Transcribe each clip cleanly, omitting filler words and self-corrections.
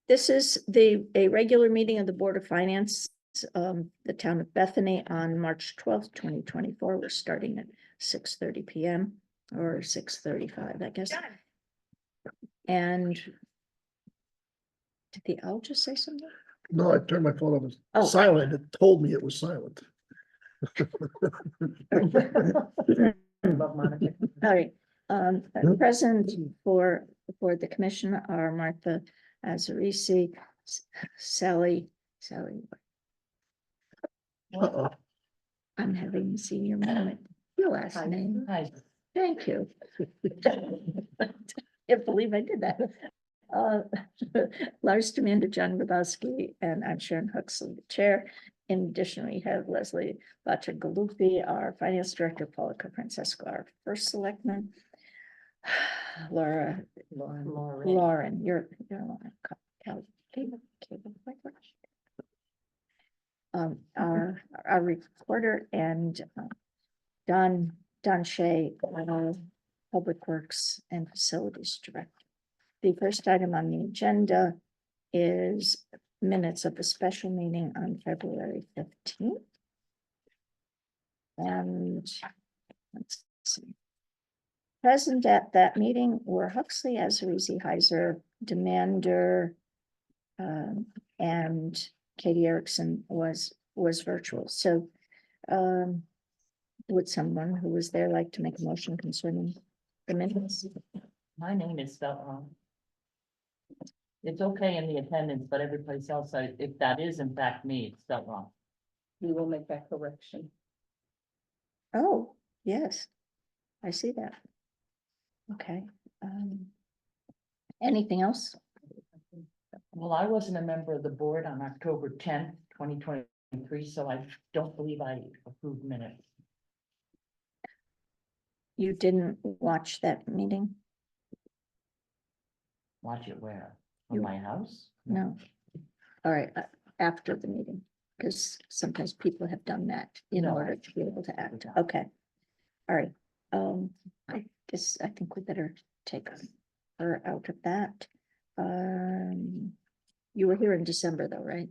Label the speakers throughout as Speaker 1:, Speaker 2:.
Speaker 1: This is a regular meeting of the Board of Finance, the town of Bethany on March 12th, 2024. We're starting at 6:30 p.m. or 6:35, I guess. And did the owl just say something?
Speaker 2: No, I turned my phone on
Speaker 1: Oh.
Speaker 2: silent. It told me it was silent.
Speaker 1: All right, present for the commission are Martha Azarisi, Sally.
Speaker 2: Uh-oh.
Speaker 1: I'm having a senior moment. Your last name.
Speaker 3: Hi.
Speaker 1: Thank you. Can't believe I did that. Lars Demander, John Grabowski, and I'm Sharon Huxley, the chair. In addition, we have Leslie Bacciagalupi, our finance director, Paula Francesco, our first selectman. Lauren, you're our reporter, and Don Shea, our Public Works and Facilities Director. The first item on the agenda is minutes of the special meeting on February 15th. And let's see. Present at that meeting were Huxley, Azarisi, Heiser, Demander, and Katie Erickson was virtual. So would someone who was there like to make a motion concerning the minutes?
Speaker 3: My name is spelled wrong. It's okay in the attendance, but every place else, if that is in fact me, it's spelled wrong. We will make that correction.
Speaker 1: Oh, yes, I see that. Okay. Anything else?
Speaker 3: Well, I wasn't a member of the board on October 10th, 2023, so I don't believe I approved minutes.
Speaker 1: You didn't watch that meeting?
Speaker 3: Watch it where? On
Speaker 1: You-
Speaker 3: my house?
Speaker 1: No. All right, after the meeting, because sometimes people have done that in
Speaker 3: No,
Speaker 1: order to be able to act. Okay. All right. I think we better take her out of that. You were here in December though, right?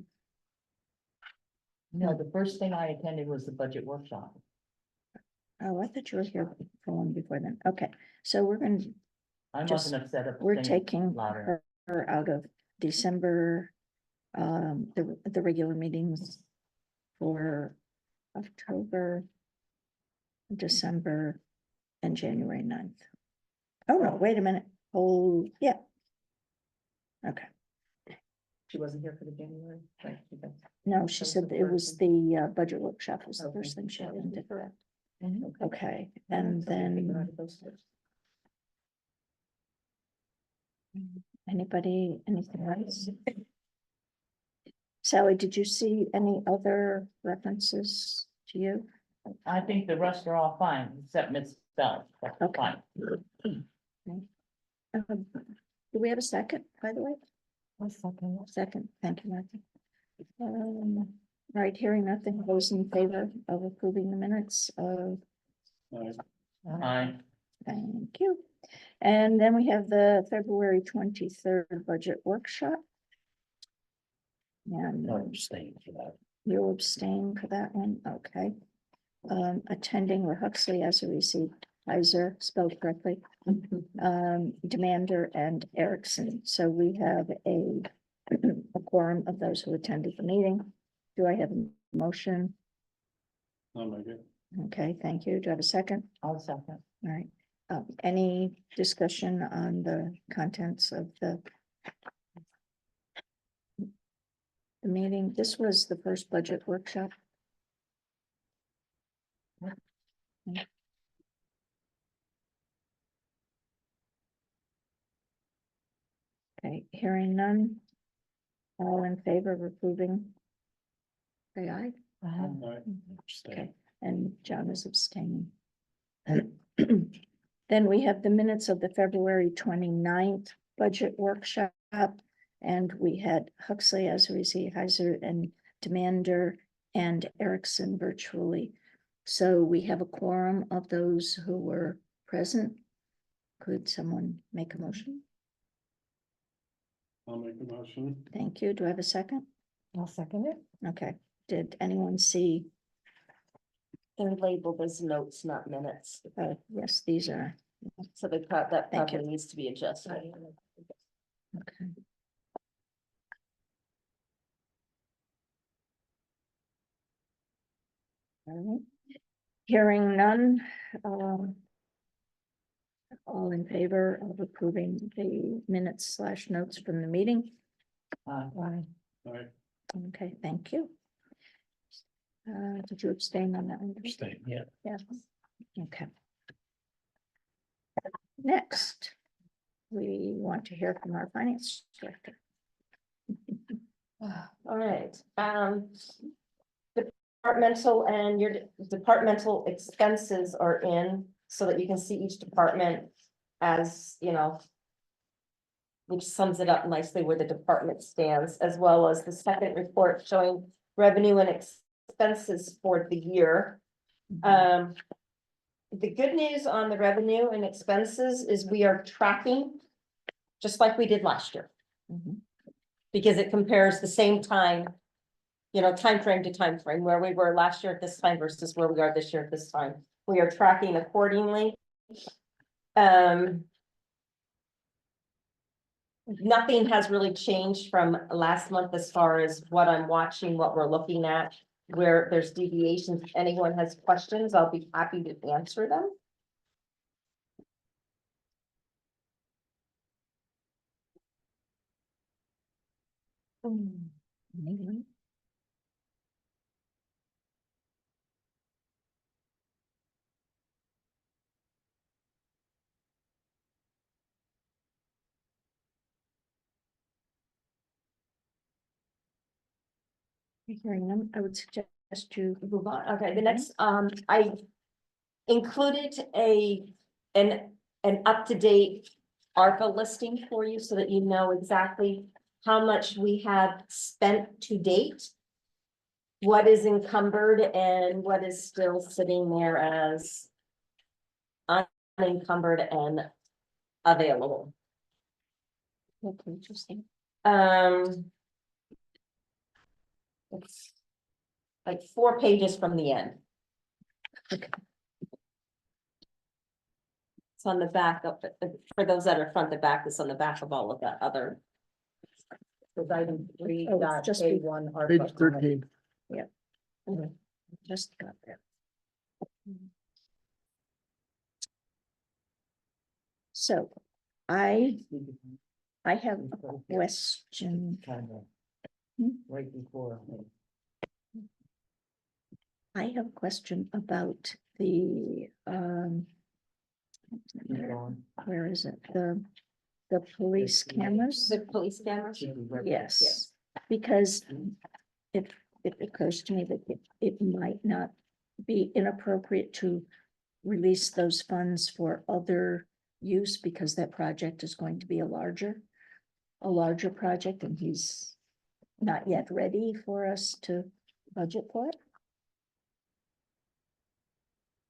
Speaker 3: No, the first thing I attended was the budget workshop.
Speaker 1: Oh, I thought you were here for one before then. Okay, so we're going to,
Speaker 3: I
Speaker 1: Just-
Speaker 3: wasn't upset at.
Speaker 1: we're
Speaker 3: thing
Speaker 1: taking
Speaker 3: louder.
Speaker 1: her out of December, the regular meetings for October, December, and January 9th. Oh, no, wait a minute. Oh, yeah. Okay.
Speaker 3: She wasn't here for the January, right?
Speaker 1: No, she said it was the budget workshop was the
Speaker 3: Okay.
Speaker 1: first thing she did.
Speaker 3: Mhm.
Speaker 1: Okay, and then anybody, anything else? Sally, did you see any other references to you?
Speaker 3: I think the rest are all fine, except misspelled. That's
Speaker 1: Okay.
Speaker 3: fine.
Speaker 1: Do we have a second, by the way?
Speaker 3: One second.
Speaker 1: Second, thank you, Martha. Right, hearing nothing, those in favor of approving the minutes of,
Speaker 3: Aye.
Speaker 1: thank you. And then we have the February 23rd budget workshop. And
Speaker 2: Staying for that.
Speaker 1: you'll abstain for that one, okay. Attending were Huxley, Azarisi, Heiser, spelled correctly, Demander and Erickson. So we have a quorum of those who attended the meeting. Do I have a motion? Okay, thank you. Do I have a second?
Speaker 3: I'll second.
Speaker 1: All right. Any discussion on the contents of the meeting? This was the first budget workshop. Okay, hearing none. All in favor of approving? Say aye. Okay, and John is abstaining. Then we have the minutes of the February 29th budget workshop. And we had Huxley, Azarisi, Heiser, and Demander and Erickson virtually. So we have a quorum of those who were present. Could someone make a motion?
Speaker 4: I'll make a motion.
Speaker 1: Thank you. Do I have a second?
Speaker 5: I'll second it.
Speaker 1: Okay. Did anyone see?
Speaker 5: They're labeled as notes, not minutes,
Speaker 1: Yes, these are,
Speaker 5: so that
Speaker 1: Thank you.
Speaker 5: probably needs to be adjusted.
Speaker 1: okay. All right. Hearing none, all in favor of approving the minutes slash notes from the meeting?
Speaker 5: Why?
Speaker 4: Alright,
Speaker 1: Okay, thank you. Did you abstain on that one?
Speaker 2: Abstain, yeah.
Speaker 1: Yeah, okay. Next, we want to hear from our finance director.
Speaker 5: All right, departmental and your departmental expenses are in so that you can see each department as, you know, which sums it up nicely where the department stands, as well as the second report showing revenue and expenses for the year. The good news on the revenue and expenses is we are tracking just like we did last year.
Speaker 1: Mhm.
Speaker 5: Because it compares the same time, you know, time frame to time frame, where we were last year at this time versus where we are this year at this time. We are tracking accordingly. Nothing has really changed from last month as far as what I'm watching, what we're looking at. Where there's deviations, if anyone has questions, I'll be happy to answer them.
Speaker 1: Anyone? Hearing them, I would suggest you
Speaker 5: Move on. Okay, the next, I included an up-to-date ARPA listing for you so that you know exactly how much we have spent to date. What is encumbered and what is still sitting there as unencumbered and available.
Speaker 1: what page is it?
Speaker 5: It's like 4 pages from the end.
Speaker 1: Okay.
Speaker 5: It's on the back of, for those that are front, the back is on the back of all of that other.
Speaker 6: With item three
Speaker 1: Oh, it's
Speaker 6: dot
Speaker 1: just
Speaker 6: A one.
Speaker 2: Page 13.
Speaker 1: Just got there. So I have a question.
Speaker 3: Kind of.
Speaker 1: Hmm?
Speaker 3: Right before.
Speaker 1: I have a question about the, where is it? The police cameras?
Speaker 5: The police cameras?
Speaker 1: Yes, because it occurs to me that it might not be inappropriate to release those funds for other use because that project is going to be a larger project and he's not yet ready for us to budget for it.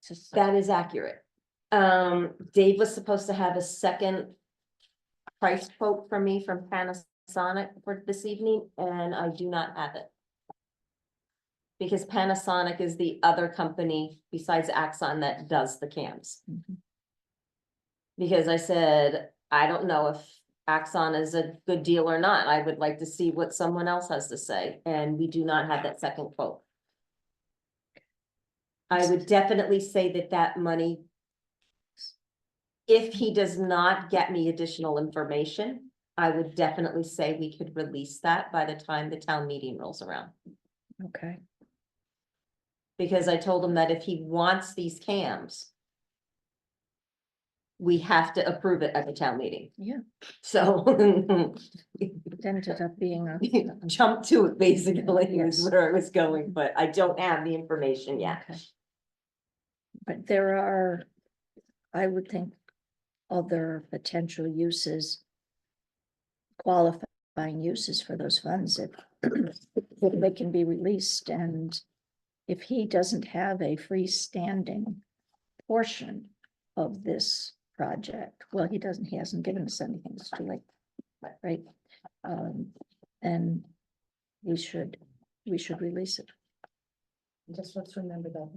Speaker 1: Just-
Speaker 5: That is accurate. Dave was supposed to have a second price quote from me from Panasonic for this evening, and I do not have it. Because Panasonic is the other company besides Axon that does the cams.
Speaker 1: Mhm.
Speaker 5: Because I said, I don't know if Axon is a good deal or not. I would like to see what someone else has to say, and we do not have that second quote. I would definitely say that money, if he does not get me additional information, I would definitely say we could release that by the time the town meeting rolls around.
Speaker 1: Okay,
Speaker 5: Because I told him that if he wants these cams, we have to approve it at the town meeting.
Speaker 1: yeah,
Speaker 5: So
Speaker 1: it ended up being a.
Speaker 5: jump to it basically is
Speaker 1: Yes.
Speaker 5: where I was going, but I don't have the information yet.
Speaker 1: Okay. But there are, I would think, other potential uses. Qualifying uses for those funds if they can be released, and if he doesn't have a freestanding portion of this project. Well, he hasn't given us anything, it's too late, right? And we should release it.
Speaker 6: Just let's remember that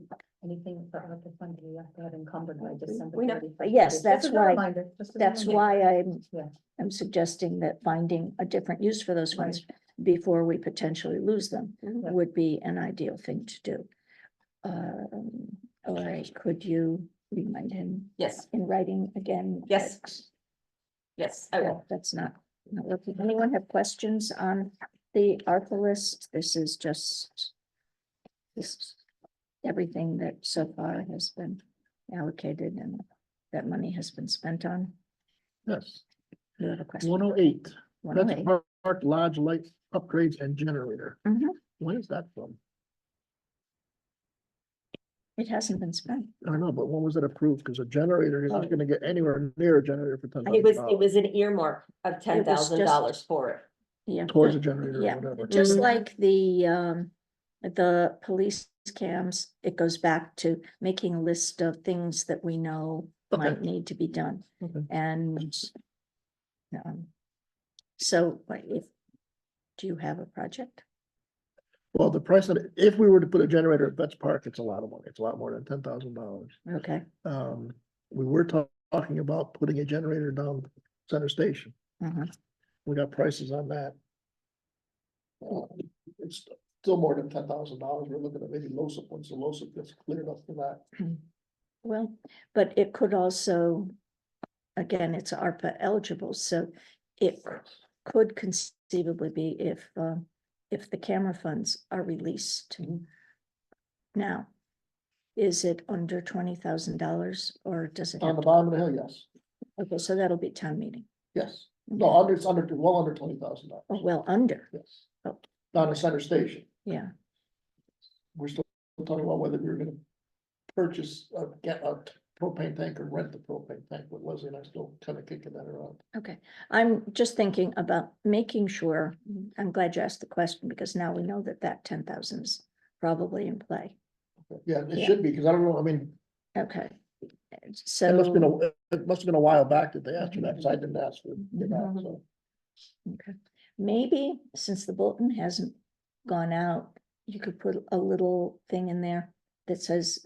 Speaker 6: anything for ARPA funding, we have to have encumbered by December
Speaker 5: We know-
Speaker 6: 31st.
Speaker 1: yes,
Speaker 6: Just
Speaker 1: that's
Speaker 6: as a
Speaker 1: why-
Speaker 6: reminder, just as a
Speaker 1: That's
Speaker 6: reminder.
Speaker 1: why
Speaker 6: Yeah.
Speaker 1: I'm suggesting that finding a different use for those funds before we potentially lose them
Speaker 5: Mhm.
Speaker 1: would be an ideal thing to do. All right, could you remind him
Speaker 5: Yes,
Speaker 1: in writing again?
Speaker 5: Yes.
Speaker 1: that-
Speaker 5: yes, I will.
Speaker 1: That's not working. Anyone have questions on the ARPA list? This is just everything that so far has been allocated and that money has been spent on.
Speaker 2: Yes,
Speaker 1: You have a question?
Speaker 2: 108. That's
Speaker 1: 108.
Speaker 2: Park Lodge light upgrades and generator.
Speaker 1: Mhm.
Speaker 2: When is that from?
Speaker 1: It hasn't been spent.
Speaker 2: I don't know, but when was it approved? Because a generator is
Speaker 1: Oh.
Speaker 2: not gonna get anywhere near a generator for $10,000.
Speaker 5: It was an earmark of $10,000 for it.
Speaker 1: Yeah.
Speaker 2: Towards a generator
Speaker 1: Yeah,
Speaker 2: or whatever.
Speaker 1: just
Speaker 5: Mhm.
Speaker 1: like the police cams, it goes back to making a list of things that we know might
Speaker 2: Okay.
Speaker 1: need to be done.
Speaker 2: Okay.
Speaker 1: And so like, do you have a project?
Speaker 2: Well, the price of it, if we were to put a generator at Vets Park, it's a lot of money. It's a lot more than $10,000.
Speaker 1: Okay.
Speaker 2: We were talking about putting a generator down Center Station.
Speaker 1: Mhm.
Speaker 2: We got prices on that. It's still more than $10,000. We're looking at maybe LOSIP, once the LOSIP gets cleared up for that.
Speaker 1: Well, but it could also, again, it's ARPA eligible, so it could conceivably be if the camera funds are released. Now, is it under $20,000 or does it
Speaker 2: On
Speaker 1: have
Speaker 2: the
Speaker 1: to?
Speaker 2: bottom of the hill, yes,
Speaker 1: Okay, so that'll be town meeting.
Speaker 2: yes. No, under, it's under, well under $20,000.
Speaker 1: Oh, well, under,
Speaker 2: Yes.
Speaker 1: Oh.
Speaker 2: Down at Center Station.
Speaker 1: yeah,
Speaker 2: We're still talking about whether we were gonna purchase, get a propane tank or rent the propane tank, but Leslie and I still kind of kicking that around.
Speaker 1: okay. I'm just thinking about making sure, I'm glad you asked the question because now we know that that 10,000 is probably in play.
Speaker 2: Yeah, it
Speaker 1: Yeah.
Speaker 2: should be, because I don't know, I mean,
Speaker 1: Okay.
Speaker 2: it must
Speaker 1: So,
Speaker 2: have been it must have been a while back that they asked for that, because I didn't ask for that, so.
Speaker 1: okay, maybe since the bulletin hasn't gone out, you could put a little thing in there that says,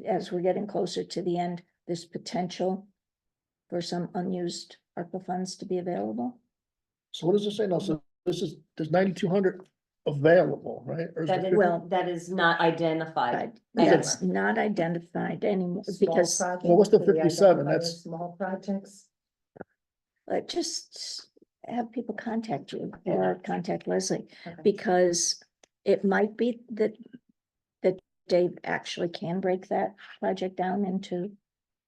Speaker 1: as we're getting closer to the end, there's potential for some unused ARPA funds to be available.
Speaker 2: So what does it say now? So there's 9,200 available, right? Or is
Speaker 5: That
Speaker 2: it
Speaker 5: is,
Speaker 1: Well-
Speaker 5: that is not identified.
Speaker 1: That's not identified anymore
Speaker 6: Small
Speaker 1: because
Speaker 6: projects,
Speaker 2: Well, what's the
Speaker 6: do we
Speaker 2: 57?
Speaker 6: identify
Speaker 2: That's-
Speaker 6: as small projects.
Speaker 1: just have people contact you or contact Leslie.
Speaker 6: Okay.
Speaker 1: Because it might be that Dave actually can break that project down into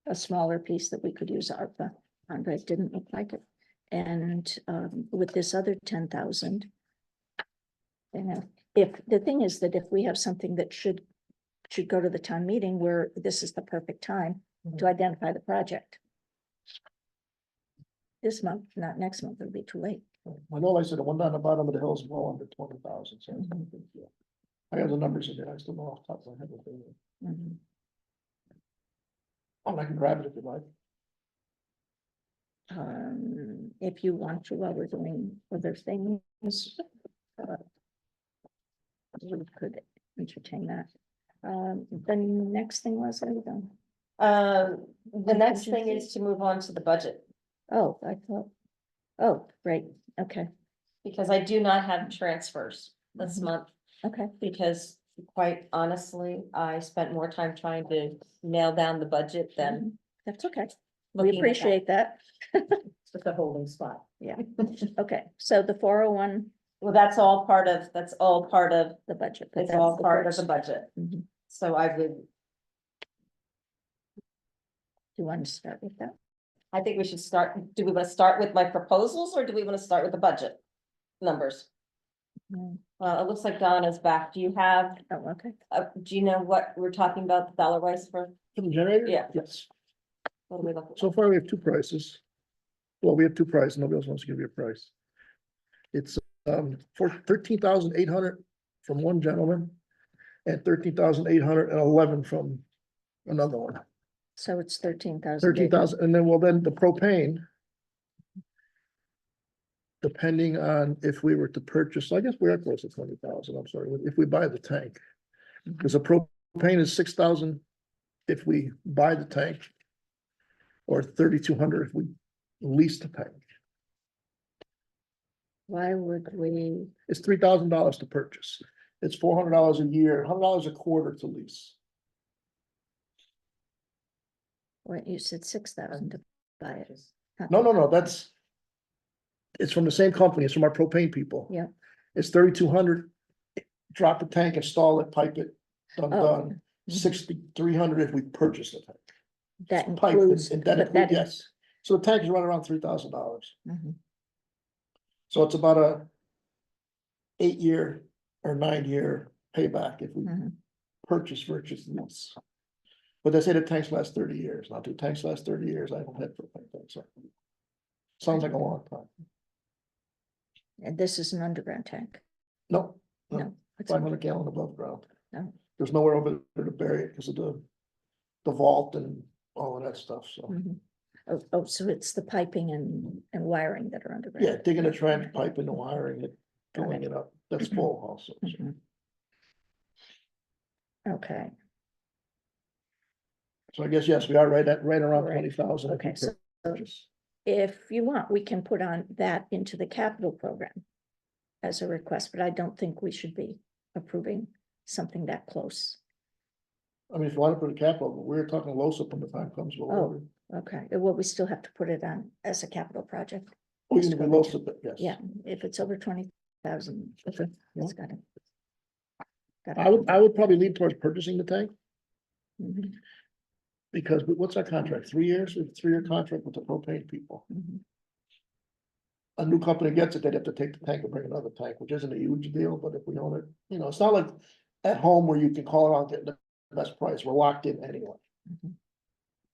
Speaker 1: a smaller piece that we could use ARPA on, but it didn't look like it. And with this other 10,000, you know, if the thing is that if we have something that should go to the town meeting where this is the perfect time to identify the project. This month, not next month, it'll be too late.
Speaker 2: I know I said the one down the bottom of the hill is well under 20,000, so. Yeah. I have the numbers in there, I still know off the top of my head what they were.
Speaker 1: Mhm.
Speaker 2: Oh, I can grab it if you like.
Speaker 1: If you want to, while we're doing other things. We could entertain that. The next thing was, are we done?
Speaker 5: The next thing is to move on to the budget,
Speaker 1: Oh, I thought, oh, great, okay,
Speaker 5: because I do not have transfers this
Speaker 1: Mhm.
Speaker 5: month.
Speaker 1: okay.
Speaker 5: Because quite honestly, I spent more time trying to nail down the budget than
Speaker 1: That's okay. We
Speaker 5: looking at that.
Speaker 1: appreciate that.
Speaker 6: It's just a holding spot.
Speaker 1: Yeah, okay, so the 401,
Speaker 5: Well, that's all part of
Speaker 1: the budget. but
Speaker 5: it's
Speaker 1: that's
Speaker 5: all
Speaker 1: the
Speaker 5: part of
Speaker 1: first.
Speaker 5: the budget.
Speaker 1: Mhm.
Speaker 5: So I would,
Speaker 1: Do you want to start with that?
Speaker 5: I think we should start, do we want to start with my proposals or do we want to start with the budget numbers?
Speaker 1: Mm,
Speaker 5: Well, it looks like Donna's back. Do you have,
Speaker 1: Oh, okay,
Speaker 5: do you know what we're talking about, the dollar wise for,
Speaker 2: For the generator?
Speaker 5: Yeah.
Speaker 2: Yes.
Speaker 5: what are we looking?
Speaker 2: So far, we have two prices. Well, we have two prices. Nobody else wants to give you a price. It's for 13,800 from one gentleman and 13,811 from another one.
Speaker 1: So it's 13,000.
Speaker 2: 13,000, and then, well, then the propane. Depending on if we were to purchase, I guess we are close to 20,000, I'm sorry, if we buy the tank. Because the propane is 6,000 if we buy the tank. Or 3,200 if we lease the tank.
Speaker 1: Why would we,
Speaker 2: It's $3,000 to purchase. It's $400 a year, $100 a quarter to lease.
Speaker 1: what, you said 6,000 to buy it?
Speaker 2: No, that's. It's from the same company, it's from our propane people.
Speaker 1: Yeah.
Speaker 2: It's 3,200. Drop the tank, install it, pipe it, done.
Speaker 1: Mhm.
Speaker 2: 6,300 if we purchase the tank.
Speaker 1: That
Speaker 2: Pipe
Speaker 1: includes.
Speaker 2: and that
Speaker 1: but
Speaker 2: includes, yes. So the tank is right around $3,000.
Speaker 1: Mhm.
Speaker 2: So it's about a 8-year or 9-year payback if we
Speaker 1: Mhm.
Speaker 2: purchase versus lease. But they say the tanks last 30 years. Now, do tanks last 30 years? I haven't had propane tanks. So. Sounds like a long time.
Speaker 1: And this is an underground tank.
Speaker 2: No,
Speaker 1: No. it's
Speaker 2: 500 gallon above ground.
Speaker 1: No.
Speaker 2: There's nowhere over there to bury it because of the vault and all of that stuff. So,
Speaker 1: Mhm. Oh, so it's the piping and wiring that are underground.
Speaker 2: yeah, digging a trench, piping the wiring, it, filling it up. That's full also. So.
Speaker 1: Mhm. Okay,
Speaker 2: So I guess, yes, we are right around
Speaker 1: Right.
Speaker 2: 20,000.
Speaker 1: Okay, so- if you want, we can put on that into the capital program as a request, but I don't think we should be approving something that close.
Speaker 2: I mean, if you want to put a capital, we're talking LoSiP when the time comes.
Speaker 1: Oh. Okay, well, we still have to put it on as a capital project.
Speaker 2: Oh, you can LoSiP it, yes.
Speaker 1: Yeah, if it's over 20,000,
Speaker 2: Okay.
Speaker 1: it's gotta.
Speaker 2: I would probably lean towards purchasing the tank
Speaker 1: Mhm,
Speaker 2: because what's our contract? 3 years? We have a 3-year contract with the propane people.
Speaker 1: mhm.
Speaker 2: A new company gets it, they'd have to take the tank and bring another tank, which isn't a huge deal, but if we own it, it's not like at home where you can call around and get the best price. We're locked in anyway.
Speaker 1: Mhm.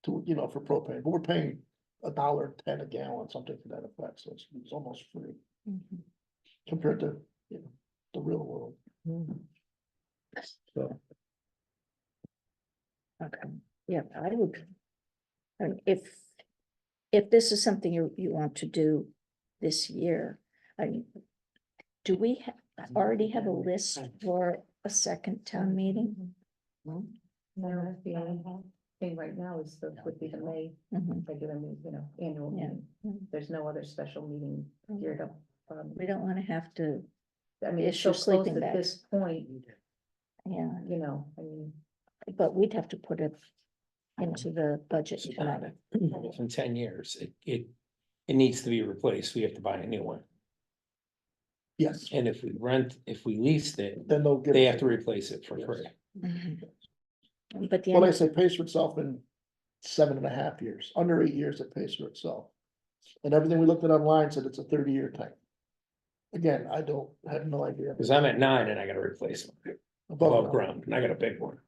Speaker 2: For propane, but we're paying $1.10 a gallon, something to that effect, so it's almost free
Speaker 1: Mhm.
Speaker 2: compared to, the real world. So,
Speaker 1: Okay, yeah, I would. I mean, if this is something you want to do this year, I mean. Do we already have a list for a second town meeting?
Speaker 6: No, the only thing right now is would be the May
Speaker 1: Mhm,
Speaker 6: regular meeting, annual
Speaker 1: Yeah.
Speaker 6: meeting. There's no other special meeting geared up.
Speaker 1: We don't want to have to,
Speaker 6: I mean, it's so
Speaker 1: issue
Speaker 6: close
Speaker 1: sleeping
Speaker 6: at this
Speaker 1: bags.
Speaker 6: point,
Speaker 1: yeah,
Speaker 6: I mean.
Speaker 1: but we'd have to put it into the budget tonight.
Speaker 4: In 10 years, it needs to be replaced. We have to buy a new one.
Speaker 2: yes,
Speaker 4: And if we leased it,
Speaker 2: then they'll give.
Speaker 4: they
Speaker 2: it
Speaker 4: have to replace it for
Speaker 2: Yes.
Speaker 4: free.
Speaker 1: Mhm. But the
Speaker 2: Well,
Speaker 1: end,
Speaker 2: they say pays for itself in 7.5 years, under 8 years, it pays for itself. And everything we looked at online said it's a 30-year tank. Again, I have no idea.
Speaker 4: Because I'm at 9 and I gotta replace it above ground, and I got a big one.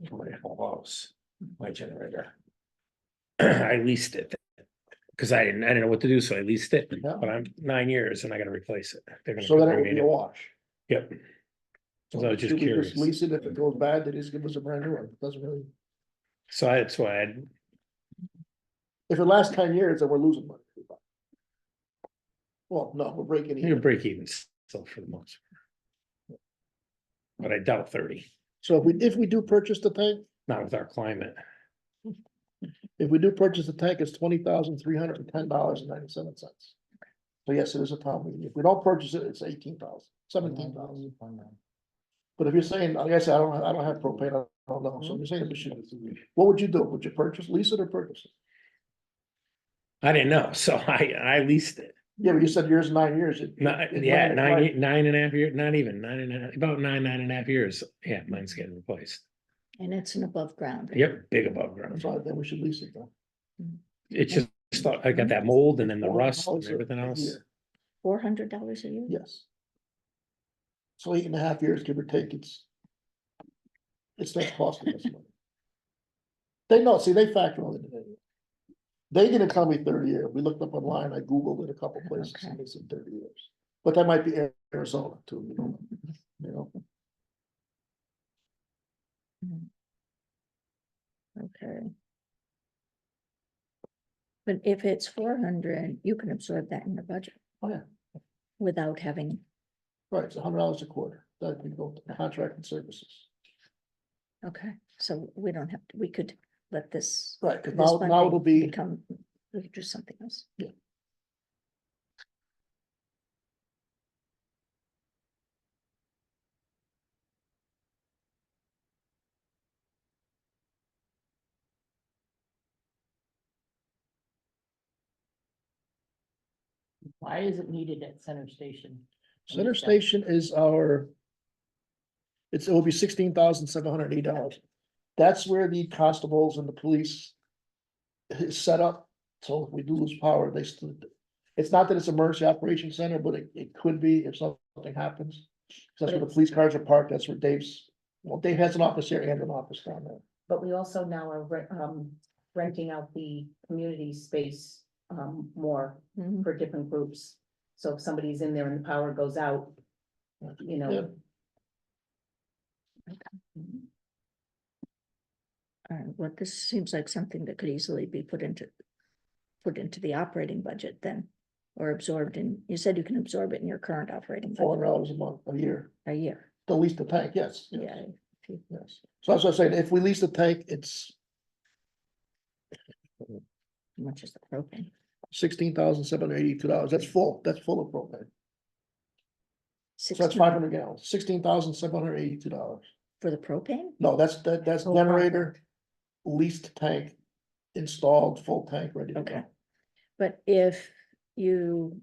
Speaker 4: For my whole house, my generator. I leased it. Because I didn't know what to do, so I leased it,
Speaker 2: Yeah.
Speaker 4: but I'm 9 years and I gotta replace it. They're gonna
Speaker 2: So then it
Speaker 4: bring
Speaker 2: would
Speaker 4: me
Speaker 2: be
Speaker 4: a
Speaker 2: a
Speaker 4: new-
Speaker 2: wash.
Speaker 4: Yep. So I was just
Speaker 2: Should we
Speaker 4: curious.
Speaker 2: lease it? If it goes bad, they just give us a brand new one. It doesn't really,
Speaker 4: So that's why
Speaker 2: if it lasts 10 years, then we're losing money. Well, no, we're breaking
Speaker 4: you
Speaker 2: even.
Speaker 4: break even still for the most. But I doubt 30,
Speaker 2: So if we do purchase the tank,
Speaker 4: not with our climate.
Speaker 2: if we do purchase the tank, it's $20,310.97. So yes, it is a town meeting. If we don't purchase it, it's 18,000, 17,000. But if you're saying, like I said, I don't have propane, I don't know, so you're saying we should, what would you do? Would you purchase, lease it or purchase it?
Speaker 4: I didn't know, so I leased it.
Speaker 2: Yeah, but you said yours 9 years.
Speaker 4: Yeah, 9.5 years, not even 9.5, about 9.5 years. Yeah, mine's getting replaced.
Speaker 1: and it's an above ground.
Speaker 4: Yep, big above ground.
Speaker 2: That's why then we should lease it though.
Speaker 4: It's just, I got that mold and then the rust and
Speaker 2: $400
Speaker 4: everything
Speaker 2: a
Speaker 4: else.
Speaker 2: year.
Speaker 1: $400 a year?
Speaker 2: Yes. So 8.5 years, give or take, it starts costing us money. They know, see, they factor all in it. They didn't tell me 30 years. We looked up online, I Googled it a couple places and they said 30 years. But that might be Arizona too, you know.
Speaker 1: Mhm. Okay, But if it's 400, you can absorb that in your budget.
Speaker 2: Oh, yeah.
Speaker 1: Without having,
Speaker 2: Right, it's $100 a quarter, that can go to contract and services.
Speaker 1: okay, so we don't have to, we could let this.
Speaker 2: Right, because
Speaker 1: this
Speaker 2: now
Speaker 1: funding
Speaker 2: it'll be,
Speaker 1: Become, we could do something else.
Speaker 3: Why is it needed at Center Station?
Speaker 2: Center Station is our. It will be $16,780. That's where the constables and the police. Is set up, so if we do lose power, they still. It's not that it's emergency operations center, but it could be if something happens. That's where the police cars are parked, that's where Dave has an office here and an office down there.
Speaker 6: But we also now are renting out the community space more
Speaker 1: Mhm.
Speaker 6: for different groups. So if somebody's in there and the power goes out, you know.
Speaker 2: Yeah.
Speaker 1: All right, well, this seems like something that could easily be put into the operating budget then, or absorbed in, you said you can absorb it in your current operating budget
Speaker 2: $400 a month, a year,
Speaker 1: a year.
Speaker 2: to lease the tank, yes. yes,
Speaker 1: Yeah. if you-
Speaker 2: Yes, so that's what I'm saying, if we lease the tank, it's
Speaker 1: How much is the propane?
Speaker 2: $16,782, that's full of propane. So that's
Speaker 1: 16
Speaker 2: 500 gallons, $16,782.
Speaker 1: For the propane?
Speaker 2: No, that's
Speaker 6: Full
Speaker 2: generator, leased tank, installed, full tank, ready to
Speaker 1: Okay.
Speaker 2: go.
Speaker 1: But if you.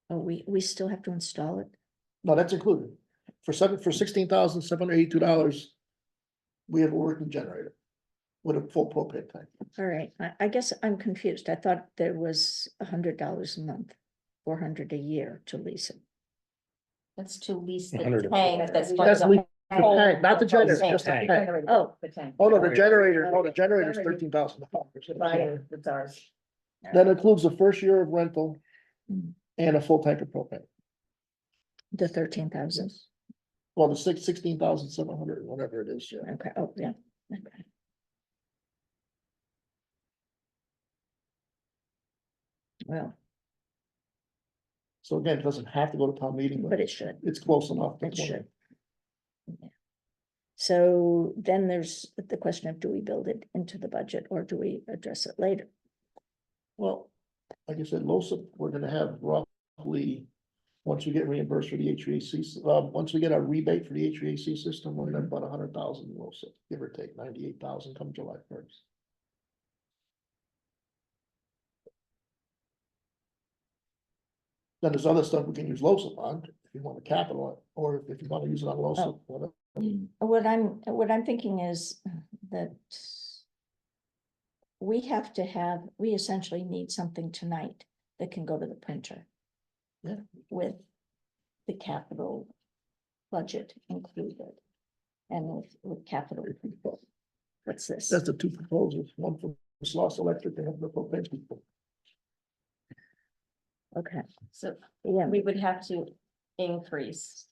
Speaker 1: Oh, we still have to install it?
Speaker 2: No, that's included. For $16,782, we have a working generator with a full propane tank.
Speaker 1: All right, I guess I'm confused. I thought there was $100 a month, 400 a year to lease it.
Speaker 5: That's to lease the
Speaker 4: 100.
Speaker 5: tank that's.
Speaker 2: That's
Speaker 5: the
Speaker 2: lease the
Speaker 5: whole-
Speaker 2: tank, not the generator,
Speaker 5: tank.
Speaker 2: just the
Speaker 4: Tank.
Speaker 2: tank.
Speaker 1: Oh.
Speaker 6: The tank.
Speaker 2: Oh, no, the generator's $13,000.
Speaker 6: To buy it, it's ours.
Speaker 2: That includes the first year of rental
Speaker 1: Mm.
Speaker 2: and a full tank of propane.
Speaker 1: The 13,000,
Speaker 2: Well, the 16,700, whatever it is, yeah.
Speaker 1: okay, oh, yeah, okay. Well,
Speaker 2: So again, it doesn't have to go to town meeting,
Speaker 1: but
Speaker 2: but
Speaker 1: it should,
Speaker 2: it's close enough.
Speaker 1: it should. Yeah. So then there's the question of, do we build it into the budget or do we address it later?
Speaker 2: Well, like I said, LoSiP, we're gonna have roughly, once we get reimbursed for the HVAC, once we get our rebate for the HVAC system, we're gonna have about 100,000 in LoSiP, give or take 98,000 come July 1st. Then there's other stuff we can use LoSiP on, if you want to capital it, or if you want to use it on LoSiP, whatever.
Speaker 1: What I'm thinking is that we essentially need something tonight that can go to the printer.
Speaker 2: Yeah.
Speaker 1: With the capital budget included. And with capital, what's this?
Speaker 2: That's the two proposals, one from Sloss Electric and one from propane people.
Speaker 1: Okay,
Speaker 5: So
Speaker 1: yeah,
Speaker 5: we would have to increase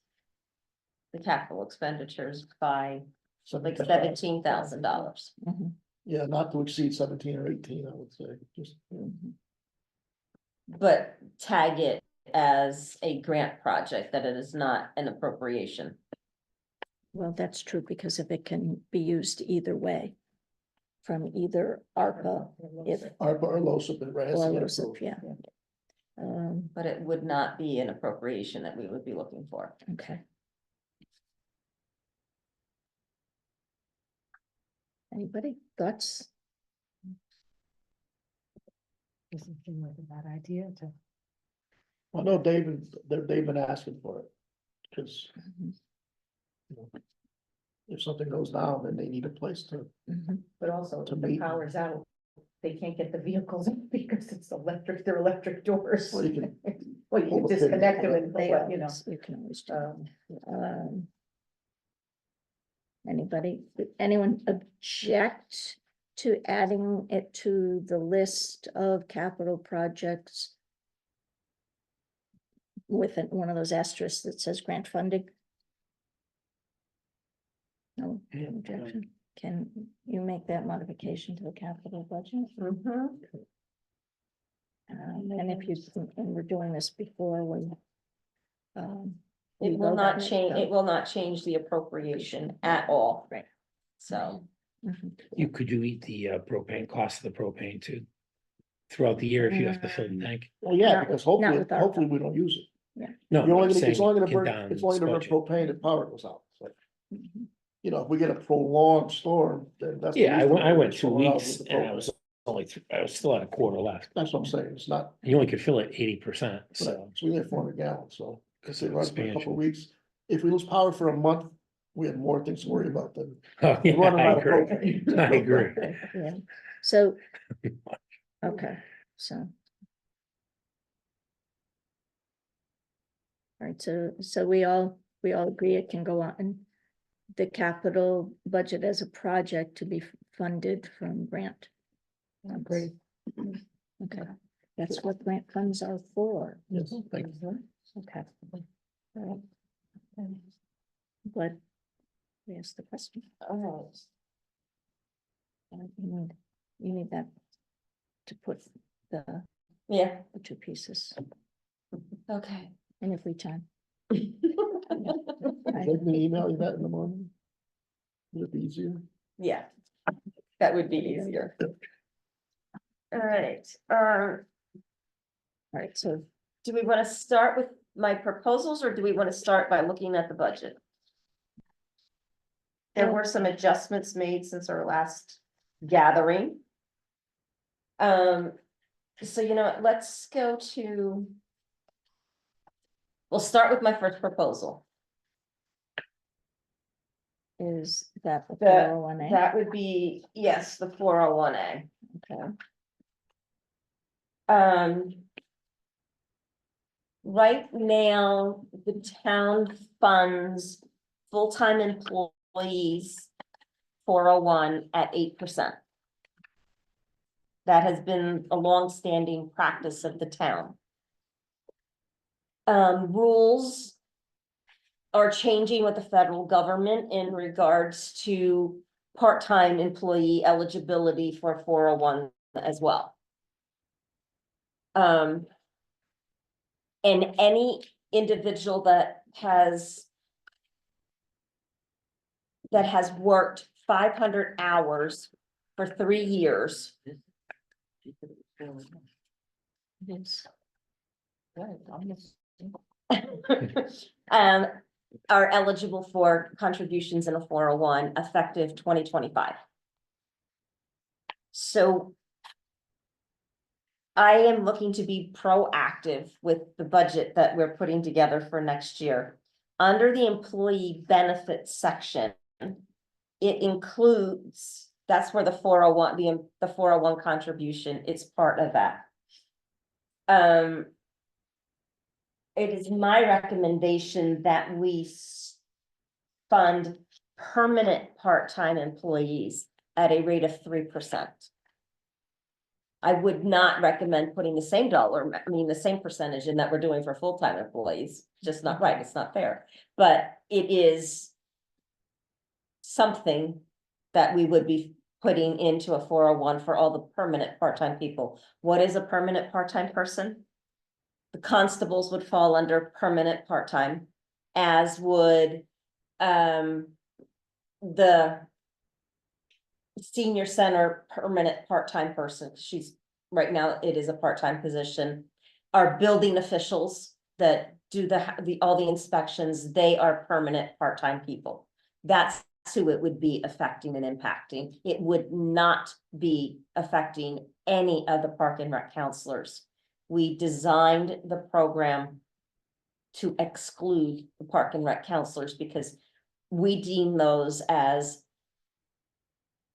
Speaker 5: the capital expenditures by like $17,000.
Speaker 1: mhm,
Speaker 2: Yeah, not to exceed 17 or 18, I would say, just.
Speaker 1: mhm.
Speaker 5: But tag it as a grant project, that it is not an appropriation.
Speaker 1: Well, that's true, because if it can be used either way. From either ARPA, if,
Speaker 2: ARPA or LoSiP, it has
Speaker 1: or
Speaker 2: to get
Speaker 1: LoSiP,
Speaker 2: approved.
Speaker 1: yeah.
Speaker 5: But it would not be an appropriation that we would be looking for.
Speaker 1: Okay. Anybody, thoughts?
Speaker 6: Doesn't seem like a bad idea to.
Speaker 2: I know they've been asking for it, because.
Speaker 1: Mhm,
Speaker 2: You know, if something goes down, then they need a place to,
Speaker 1: mhm.
Speaker 6: But also,
Speaker 2: To
Speaker 6: if the
Speaker 2: meet.
Speaker 6: power's out, they can't get the vehicles in because it's electric, they're electric doors.
Speaker 2: well, you can,
Speaker 6: Well, you
Speaker 2: pull
Speaker 6: can
Speaker 2: the pin.
Speaker 6: disconnect them and,
Speaker 1: They
Speaker 6: you know,
Speaker 1: always, you can always do.
Speaker 6: um,
Speaker 1: Anybody, anyone object to adding it to the list of capital projects? With one of those asterisks that says grant funding? No objection, can you make that modification to the capital budget?
Speaker 5: Mhm.
Speaker 1: And if you, and we're doing this before we.
Speaker 5: It
Speaker 1: we
Speaker 5: will
Speaker 1: vote
Speaker 5: not
Speaker 1: on
Speaker 5: change,
Speaker 1: so-
Speaker 5: it will not change the appropriation at all.
Speaker 1: Right.
Speaker 5: So,
Speaker 1: Mhm.
Speaker 4: Could you eat the propane, cost of the propane too? Throughout the year if you have to fill the tank?
Speaker 2: Well, yeah,
Speaker 1: Not
Speaker 2: because
Speaker 1: with- not
Speaker 2: hopefully,
Speaker 1: with ARPA.
Speaker 2: hopefully we don't use it.
Speaker 4: No,
Speaker 2: You're
Speaker 4: I'm
Speaker 2: only gonna,
Speaker 4: saying
Speaker 2: it's only gonna
Speaker 4: get
Speaker 2: burn,
Speaker 4: down
Speaker 2: it's only gonna burn
Speaker 4: budget.
Speaker 2: propane if power goes out. So,
Speaker 1: Mhm.
Speaker 2: you know, if we get a prolonged storm, then that's. the
Speaker 4: Yeah,
Speaker 2: least
Speaker 4: I
Speaker 2: of
Speaker 4: went
Speaker 2: it.
Speaker 4: 2
Speaker 2: Someone else
Speaker 4: weeks
Speaker 2: with the
Speaker 4: and I
Speaker 2: propane.
Speaker 4: was only, I was still at a quarter left.
Speaker 2: That's what I'm saying, it's not,
Speaker 4: You only could fill it 80%,
Speaker 2: so
Speaker 4: so.
Speaker 2: we only have 400 gallons, so.
Speaker 4: Because
Speaker 2: It
Speaker 4: of
Speaker 2: runs for a couple
Speaker 4: expansion.
Speaker 2: of weeks. If we lose power for a month, we have more things to worry about than
Speaker 4: Oh, yeah,
Speaker 2: running
Speaker 4: I
Speaker 2: out of
Speaker 4: agree.
Speaker 2: propane.
Speaker 4: I agree.
Speaker 1: Yeah, so, okay, so. All right, so we all agree it can go on the capital budget as a project to be funded from grant.
Speaker 2: Great.
Speaker 1: Okay, that's what grant funds are for.
Speaker 2: Yes, thank you.
Speaker 1: Okay. All right. Glad we asked the question.
Speaker 5: all right.
Speaker 1: You need that to put the
Speaker 5: Yeah,
Speaker 1: two pieces,
Speaker 5: okay.
Speaker 1: and if we time.
Speaker 2: Let me email you that in the morning. Would it be easier?
Speaker 5: Yeah, that would be easier. All right,
Speaker 1: All right, so
Speaker 5: do we want to start with my proposals or do we want to start by looking at the budget? There were some adjustments made since our last gathering. So you know, what, let's go to. We'll start with my first proposal.
Speaker 1: is that the
Speaker 5: That-
Speaker 1: 401A?
Speaker 5: That would be, yes, the 401A.
Speaker 1: Okay.
Speaker 5: Right now, the town funds full-time employees 401 at 8%. That has been a long-standing practice of the town. Rules are changing with the federal government in regards to part-time employee eligibility for 401 as well. And any individual that has worked 500 hours for 3 years
Speaker 1: Yes.
Speaker 3: Right, I'm just-
Speaker 5: are eligible for contributions in a 401 effective 2025. So I am looking to be proactive with the budget that we're putting together for next year. Under the employee benefits section, it includes, that's where the 401, the 401 contribution, it's part of that. It is my recommendation that we fund permanent part-time employees at a rate of 3%. I would not recommend putting the same the same percentage in that we're doing for full-time employees, just not right, it's not fair. But it is something that we would be putting into a 401 for all the permanent part-time people. What is a permanent part-time person? The constables would fall under permanent part-time, as would the senior center permanent part-time person. She's, right now, it is a part-time position. Our building officials that do all the inspections, they are permanent part-time people. That's who it would be affecting and impacting. It would not be affecting any of the park and rec counselors. We designed the program to exclude the park and rec counselors because we deem those as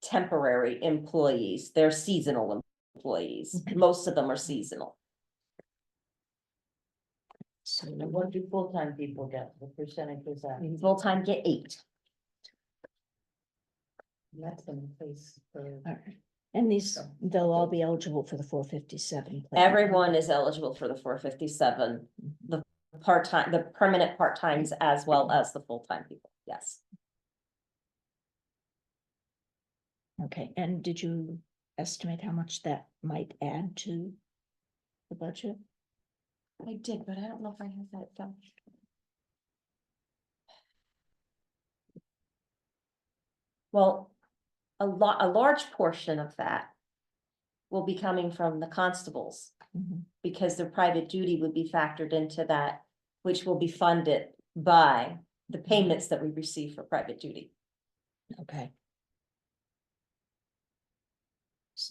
Speaker 5: temporary employees. They're seasonal employees. Most of them are seasonal.
Speaker 1: So,
Speaker 3: And what do full-time people get? What percentage is that?
Speaker 5: Full-time get 8.
Speaker 6: That's in place for.
Speaker 1: all right. And they'll all be eligible for the 457. plan.
Speaker 5: Everyone is eligible for the 457, the part-time, the permanent part-times as well as the full-time people. Yes.
Speaker 1: Okay, and did you estimate how much that might add to the budget?
Speaker 5: I did, but I don't know if I have that done. Well, a large portion of that will be coming from the constables,
Speaker 1: Mhm.
Speaker 5: because their private duty would be factored into that, which will be funded by the payments that we receive for private duty.
Speaker 1: Okay.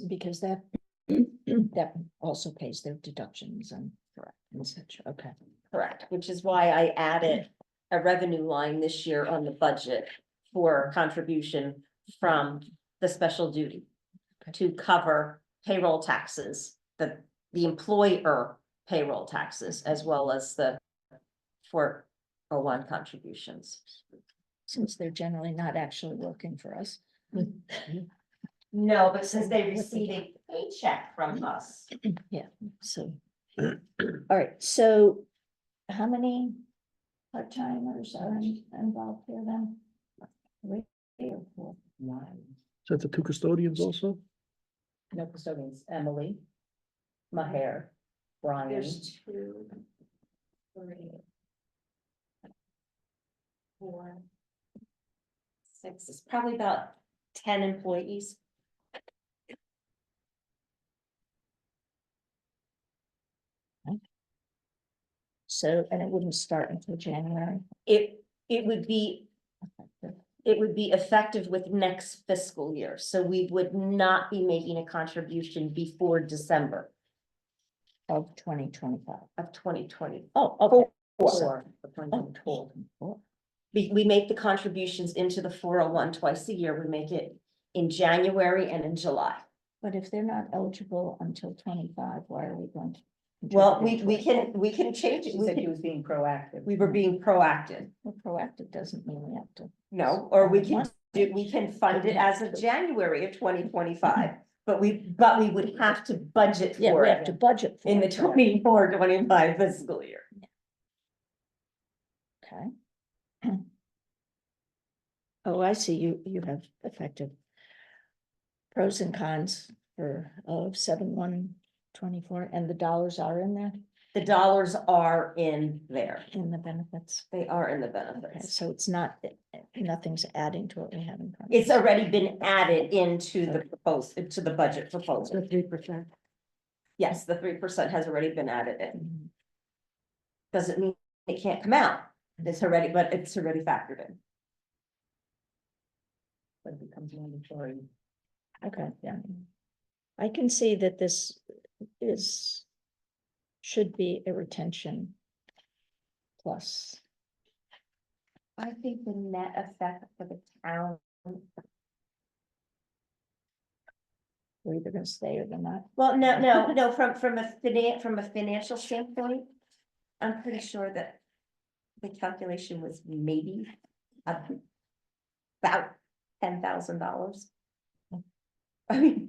Speaker 1: Because that, that also pays their deductions and.
Speaker 5: Correct.
Speaker 1: And such, okay.
Speaker 5: Correct, which is why I added a revenue line this year on the budget for contribution from the special duty to cover payroll taxes, the employer payroll taxes, as well as the 401 contributions.
Speaker 1: Since they're generally not actually working for us.
Speaker 5: No, but since they receive a paycheck from us,
Speaker 1: So, all right, so how many part-timers are involved here then? Three or four?
Speaker 2: So that's the two custodians also?
Speaker 6: No custodians, Emily, Maher, Brian.
Speaker 5: there's 2, 3, 4, 6, it's probably about 10 employees.
Speaker 1: So, and it wouldn't start until January.
Speaker 5: It would be effective with next fiscal year, so we would not be making a contribution before December
Speaker 1: Of 2025.
Speaker 5: of 2020.
Speaker 1: Oh, okay.
Speaker 6: Four. For 2024.
Speaker 5: We make the contributions into the 401 twice a year. We make it in January and in July.
Speaker 1: But if they're not eligible until 25, why are we going to?
Speaker 5: Well,
Speaker 1: contribute
Speaker 5: we can change it.
Speaker 6: She said she was being proactive.
Speaker 5: We were being proactive.
Speaker 1: Well, proactive doesn't mean we have to.
Speaker 5: No, or we can fund it as of January of 2025, but we would have to budget
Speaker 1: Yeah,
Speaker 5: for
Speaker 1: we have
Speaker 5: it
Speaker 1: to budget for
Speaker 5: in the
Speaker 1: it.
Speaker 5: 24-25 fiscal year.
Speaker 1: Okay. Oh, I see, you have effective pros and cons for, of 7/1/24, and the dollars are in there,
Speaker 5: The dollars are in there.
Speaker 1: in the benefits.
Speaker 5: They are in the
Speaker 1: Okay,
Speaker 5: benefits.
Speaker 1: so it's not, nothing's adding to what we have in front.
Speaker 5: It's already been added into the into the budget proposal.
Speaker 1: 3%.
Speaker 5: Yes, the 3% has already been added in.
Speaker 1: Mhm.
Speaker 5: Doesn't mean it can't come out. It's already, but it's already factored in.
Speaker 6: But it becomes mandatory.
Speaker 1: Okay, yeah. I can see that this should be a retention plus.
Speaker 5: I think the net effect for the town,
Speaker 1: We're either gonna stay or they're not.
Speaker 5: well, no, from a financial standpoint, I'm pretty sure that the calculation was maybe about $10,000. I mean,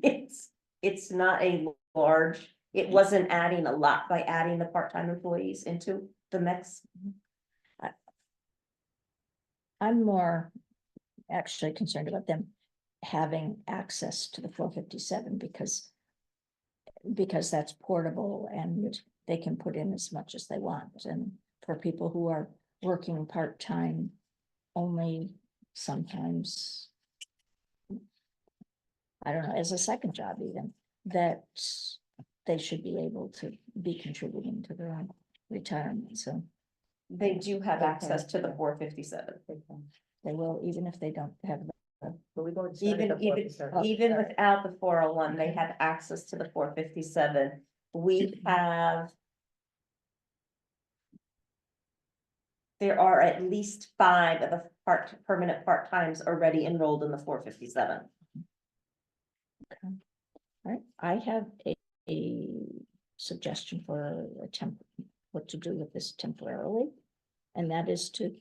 Speaker 5: it's not a large, it wasn't adding a lot by adding the part-time employees into the mix.
Speaker 1: I'm more actually concerned about them having access to the 457 because that's portable and they can put in as much as they want. And for people who are working part-time only sometimes, I don't know, as a second job even, that they should be able to be contributing to their own retirement. So
Speaker 5: They do have access to the 457.
Speaker 1: they will, even if they don't have.
Speaker 6: But we've already started the
Speaker 5: Even
Speaker 6: 457.
Speaker 5: without the 401, they have access to the 457. We have. There are at least 5 of the permanent part-times already enrolled in the 457.
Speaker 1: All right, I have a suggestion for what to do with this temporarily. And that is to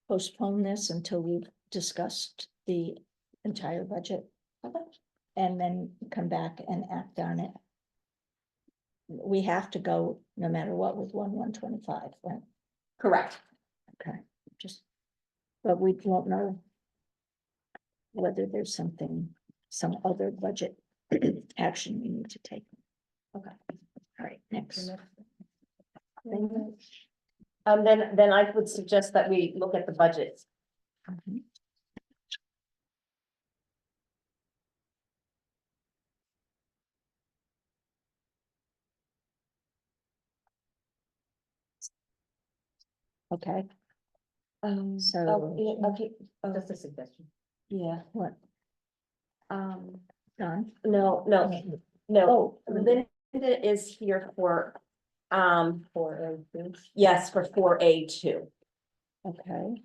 Speaker 1: postpone this until we've discussed the entire budget. And then come back and act on it. We have to go no matter what with 1/1/25, right?
Speaker 5: Correct.
Speaker 1: Okay, but we won't know whether there's something some other budget action we need to take. Okay, all right, next.
Speaker 5: Then I would suggest that we look at the budget.
Speaker 1: Mhm. Okay, So-
Speaker 5: Okay,
Speaker 6: Just a suggestion.
Speaker 5: yeah,
Speaker 1: what, Don?
Speaker 5: no,
Speaker 1: Oh,
Speaker 5: Linda is here for,
Speaker 6: For,
Speaker 5: yes, for 4A2,
Speaker 1: Okay,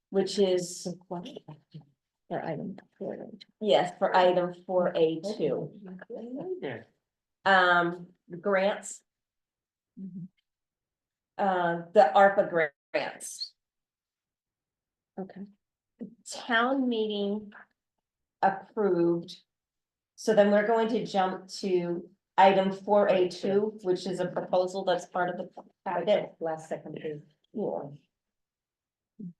Speaker 5: which is,
Speaker 1: for item 4.
Speaker 5: yes, for item 4A2.
Speaker 3: There.
Speaker 5: The grants,
Speaker 1: Mhm.
Speaker 5: the ARPA grants.
Speaker 1: Okay,
Speaker 5: Town meeting approved. So then we're going to jump to item 4A2, which is a proposal that's part of the packet.
Speaker 6: last second page.
Speaker 5: Yeah.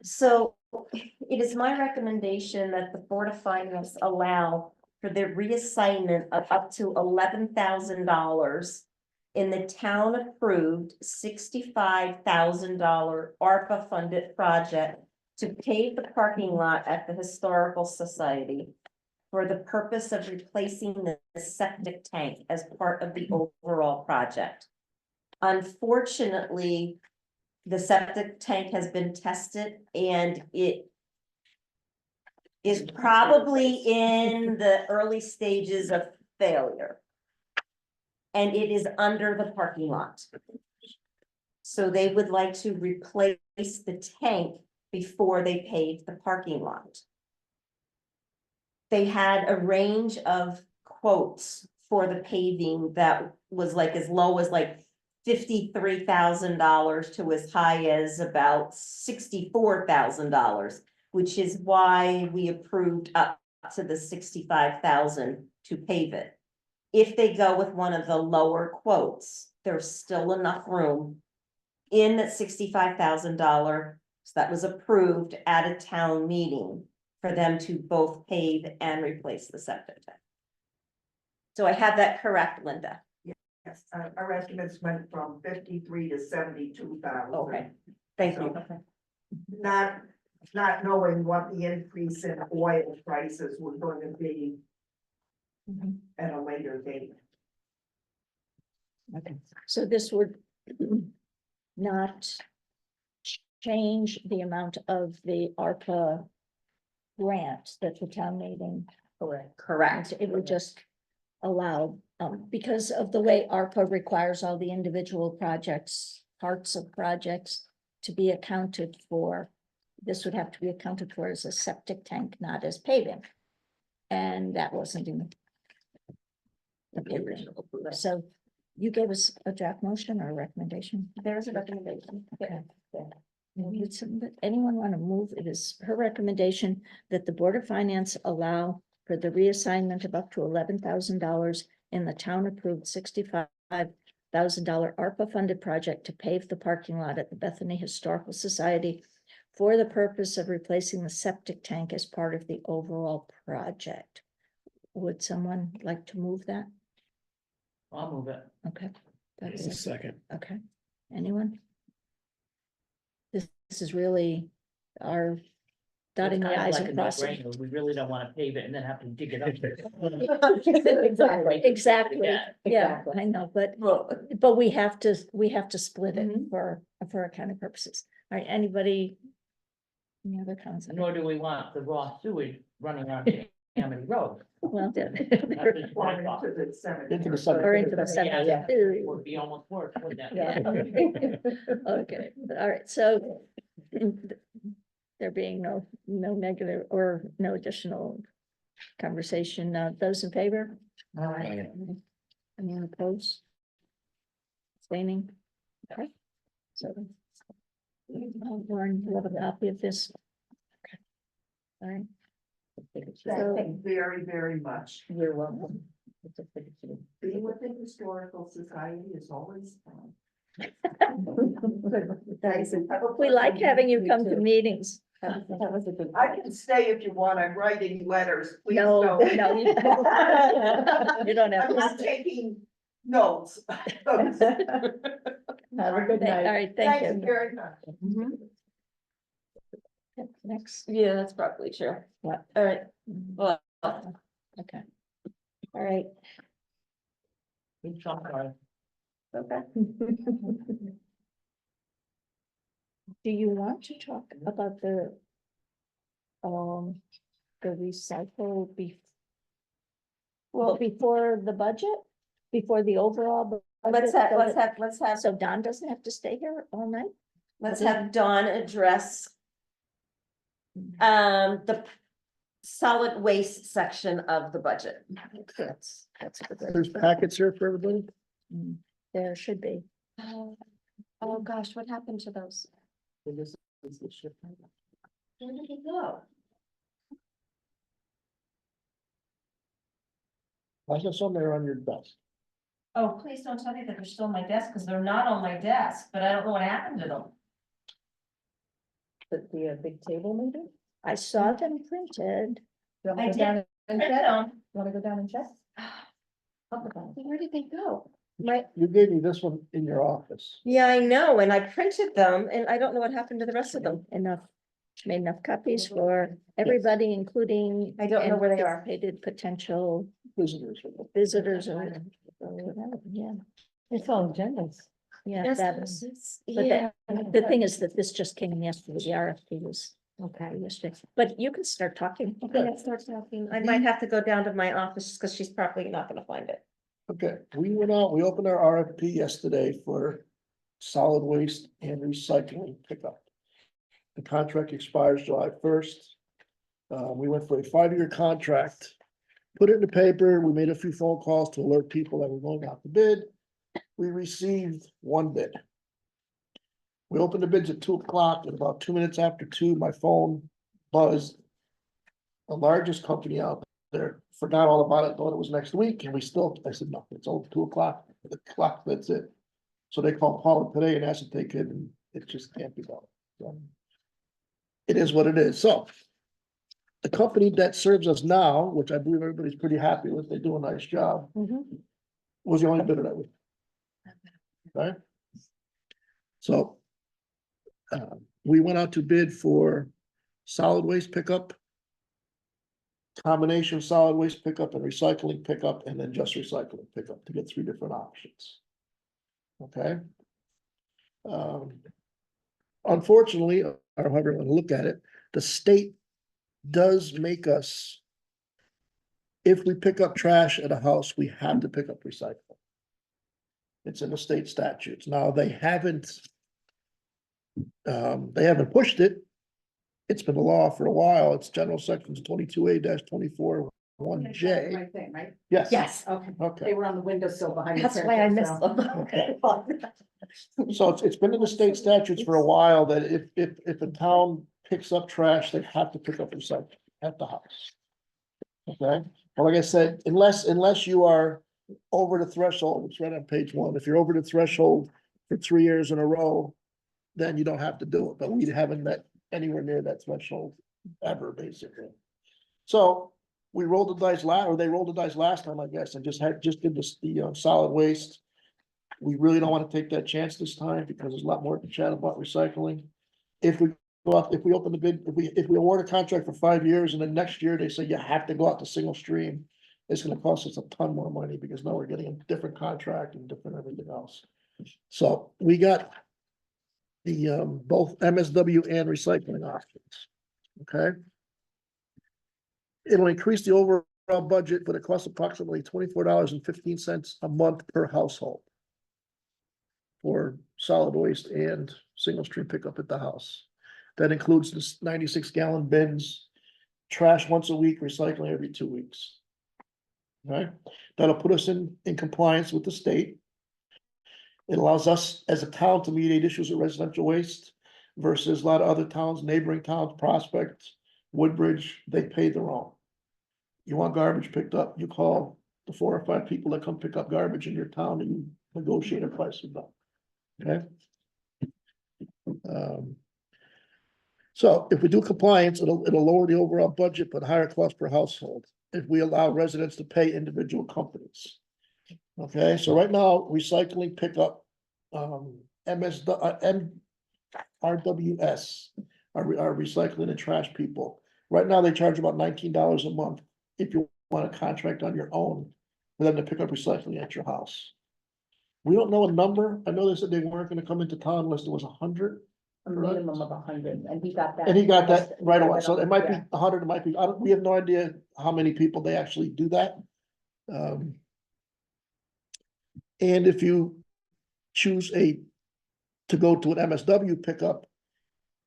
Speaker 5: So it is my recommendation that the Board of Finance allow for the reassignment of up to $11,000 in the town approved $65,000 ARPA funded project to pave the parking lot at the Historical Society for the purpose of replacing the septic tank as part of the overall project. Unfortunately, the septic tank has been tested and it is probably in the early stages of failure. And it is under the parking lot. So they would like to replace the tank before they pave the parking lot. They had a range of quotes for the paving that was like as low as like $53,000 to as high as about $64,000, which is why we approved up to the 65,000 to pave it. If they go with one of the lower quotes, there's still enough room in that $65,000 that was approved at a town meeting for them to both pave and replace the septic tank. So I have that correct, Linda?
Speaker 7: Yes, our estimates went from 53 to 72,000.
Speaker 5: Okay, thank you.
Speaker 7: Not knowing what the increase in oil prices were going to be
Speaker 1: Mhm.
Speaker 7: at a later date.
Speaker 1: Okay, so this would not change the amount of the ARPA grant that the town meeting.
Speaker 5: Correct.
Speaker 1: It would just allow, because of the way ARPA requires all the individual projects, parts of projects to be accounted for. This would have to be accounted for as a septic tank, not as paving. And that wasn't in the paving. So you gave us a draft motion or a recommendation?
Speaker 5: There's a recommendation.
Speaker 1: Okay. Anyone want to move? It is her recommendation that the Board of Finance allow for the reassignment of up to $11,000 in the town approved $65,000 ARPA funded project to pave the parking lot at the Bethany Historical Society for the purpose of replacing the septic tank as part of the overall project. Would someone like to move that?
Speaker 3: I'll move it.
Speaker 1: Okay. That is
Speaker 4: A
Speaker 1: a-
Speaker 4: second.
Speaker 1: Okay, anyone? This is really our dotting
Speaker 3: It's
Speaker 1: the
Speaker 3: kind of
Speaker 1: i's
Speaker 3: like
Speaker 1: and
Speaker 3: a
Speaker 1: crossing.
Speaker 3: no-brainer. We really don't want to pave it and then have to dig it up.
Speaker 5: Exactly.
Speaker 1: Exactly,
Speaker 3: Yeah.
Speaker 1: yeah,
Speaker 5: Exactly.
Speaker 1: I know, but
Speaker 5: Well,
Speaker 1: we have to split it
Speaker 5: Mhm.
Speaker 1: for accounting purposes. All right, anybody? Any other comments?
Speaker 3: Nor do we want the raw sewage running on Amity Road.
Speaker 1: Well,
Speaker 3: That's just my
Speaker 7: Or
Speaker 3: thought.
Speaker 7: into the cemetery.
Speaker 2: Into the cemetery.
Speaker 1: or into the
Speaker 3: Yeah,
Speaker 1: cemetery.
Speaker 3: yeah.
Speaker 1: Ew.
Speaker 3: Would be almost worse, wouldn't it?
Speaker 1: Yeah. Okay, all right, so there being no negative or no additional conversation, those in favor? Anyone opposed? Abstaining? Okay. So. Warren, you have a copy of this? Okay. All right.
Speaker 7: Thank
Speaker 1: So-
Speaker 7: you very, very much.
Speaker 5: you're welcome.
Speaker 7: Being with the Historical Society is always fun.
Speaker 1: We like having you come to meetings.
Speaker 5: That was a good.
Speaker 7: I can stay if you want, I'm writing letters, please
Speaker 1: No,
Speaker 7: don't.
Speaker 1: no, you you don't have
Speaker 7: I'm not
Speaker 1: to.
Speaker 7: taking notes.
Speaker 6: Have a good
Speaker 1: All
Speaker 6: night.
Speaker 1: right, thank
Speaker 7: Thank you
Speaker 1: you.
Speaker 7: very much.
Speaker 1: Next.
Speaker 5: Yeah, that's probably true.
Speaker 1: What?
Speaker 5: All right,
Speaker 1: Mhm.
Speaker 5: well,
Speaker 1: Okay. All right.
Speaker 3: Good job, Laura.
Speaker 5: okay.
Speaker 1: Do you want to talk about um, the recycle well, before the budget? Before the overall?
Speaker 5: Let's
Speaker 1: budget?
Speaker 5: let's have,
Speaker 1: So Don doesn't have to stay here all night?
Speaker 5: let's have Dawn address the solid waste section of the budget.
Speaker 1: That's a good.
Speaker 2: There's packets here for everybody.
Speaker 1: Mm, There should be.
Speaker 5: Oh, gosh, what happened to those?
Speaker 3: So this is the ship.
Speaker 5: Where did they go?
Speaker 2: I saw some there on your desk.
Speaker 5: Oh, please don't tell me that they're still on my desk, because they're not on my desk, but I don't know what happened to them.
Speaker 6: The big table maybe?
Speaker 1: I saw them printed.
Speaker 6: You want me
Speaker 5: I
Speaker 6: to go down and
Speaker 5: Print
Speaker 6: check?
Speaker 5: them.
Speaker 6: Want to go down and check? Talk about it.
Speaker 5: Where did they go? My,
Speaker 2: You gave me this one in your office.
Speaker 5: yeah, I know, and I printed them, and I don't know what happened to the rest of them.
Speaker 1: Enough, made enough copies for everybody, including.
Speaker 5: I don't know where they are.
Speaker 1: Anticipated potential
Speaker 2: Visitors.
Speaker 1: visitors or whatever, yeah.
Speaker 6: It's all agendas.
Speaker 1: Yeah,
Speaker 5: Yes,
Speaker 1: that
Speaker 5: yes,
Speaker 1: is,
Speaker 5: yes.
Speaker 1: but
Speaker 5: Yeah.
Speaker 1: the thing is that this just came in yesterday, the RFP was
Speaker 6: Okay.
Speaker 1: yesterday, but you can start talking.
Speaker 5: Okay, let's start talking. I might have to go down to my office, because she's probably not gonna find it.
Speaker 2: Okay, we went out, we opened our RFP yesterday for solid waste and recycling pickup. The contract expires July 1st. We went for a 5-year contract. Put it in the paper, we made a few phone calls to alert people that we're going out to bid. We received one bid. We opened the bids at 2 o'clock, and about 2 minutes after 2, my phone buzzed. The largest company out there forgot all about it, thought it was next week, and I said, no, it's over 2 o'clock, the clock, that's it. So they called Paula today and asked if they could, and it just can't be done. So, it is what it is, so. The company that serves us now, which I believe everybody's pretty happy with, they do a nice job, was the only bidder that we. Right? So. We went out to bid for solid waste pickup. Combination solid waste pickup and recycling pickup, and then just recycling pickup to get 3 different options. Okay. Unfortunately, or however you want to look at it, the state does make us. If we pick up trash at a house, we have to pick up recycling. It's in the state statutes. Now, they haven't pushed it. It's been the law for a while. It's general sections 22A-24(1)J.
Speaker 6: Right thing, right?
Speaker 2: Yes.
Speaker 5: Yes,
Speaker 6: Okay.
Speaker 2: Okay.
Speaker 6: They were on the windowsill behind. the
Speaker 5: that's why I
Speaker 6: picture,
Speaker 5: missed
Speaker 6: so-
Speaker 5: them.
Speaker 2: So it's been in the state statutes for a while that if a town picks up trash, they have to pick up recycling at the house. Okay, well, like I said, unless you are over the threshold, it's right on page 1, if you're over the threshold for 3 years in a row, then you don't have to do it, but we haven't met anywhere near that threshold ever, basically. So we rolled the dice they rolled the dice last time, I guess, and just did the solid waste. We really don't want to take that chance this time because there's a lot more to chat about recycling. If we open the bid, if we award a contract for 5 years and then next year they say you have to go out to single stream, it's gonna cost us a ton more money because now we're getting a different contract and different everything else. So we got the both MSW and recycling options. Okay. It'll increase the overall budget, but it costs approximately $24.15 a month per household. For solid waste and single stream pickup at the house. That includes the 96-gallon bins, trash once a week, recycling every 2 weeks. Right, that'll put us in compliance with the state. It allows us as a town to mediate issues of residential waste versus a lot of other towns, neighboring towns, Prospect, Woodbridge, they pay their own. You want garbage picked up, you call the 4 or 5 people that come pick up garbage in your town and you negotiate a price with them. Okay. So if we do compliance, it'll lower the overall budget, but higher cost per household if we allow residents to pay individual companies. Okay, so right now, recycling pickup, RWS, our recycling and trash people. Right now, they charge about $19 a month if you want a contract on your own for them to pick up recycling at your house. We don't know a number. I know they said they weren't gonna come into town unless there was 100.
Speaker 6: A minimum of 100, and he got that.
Speaker 2: And he got that
Speaker 6: almost-
Speaker 2: right away, so it might be
Speaker 6: Yeah.
Speaker 2: 100, it might be, we have no idea how many people they actually do that. And if you choose to go to an MSW pickup,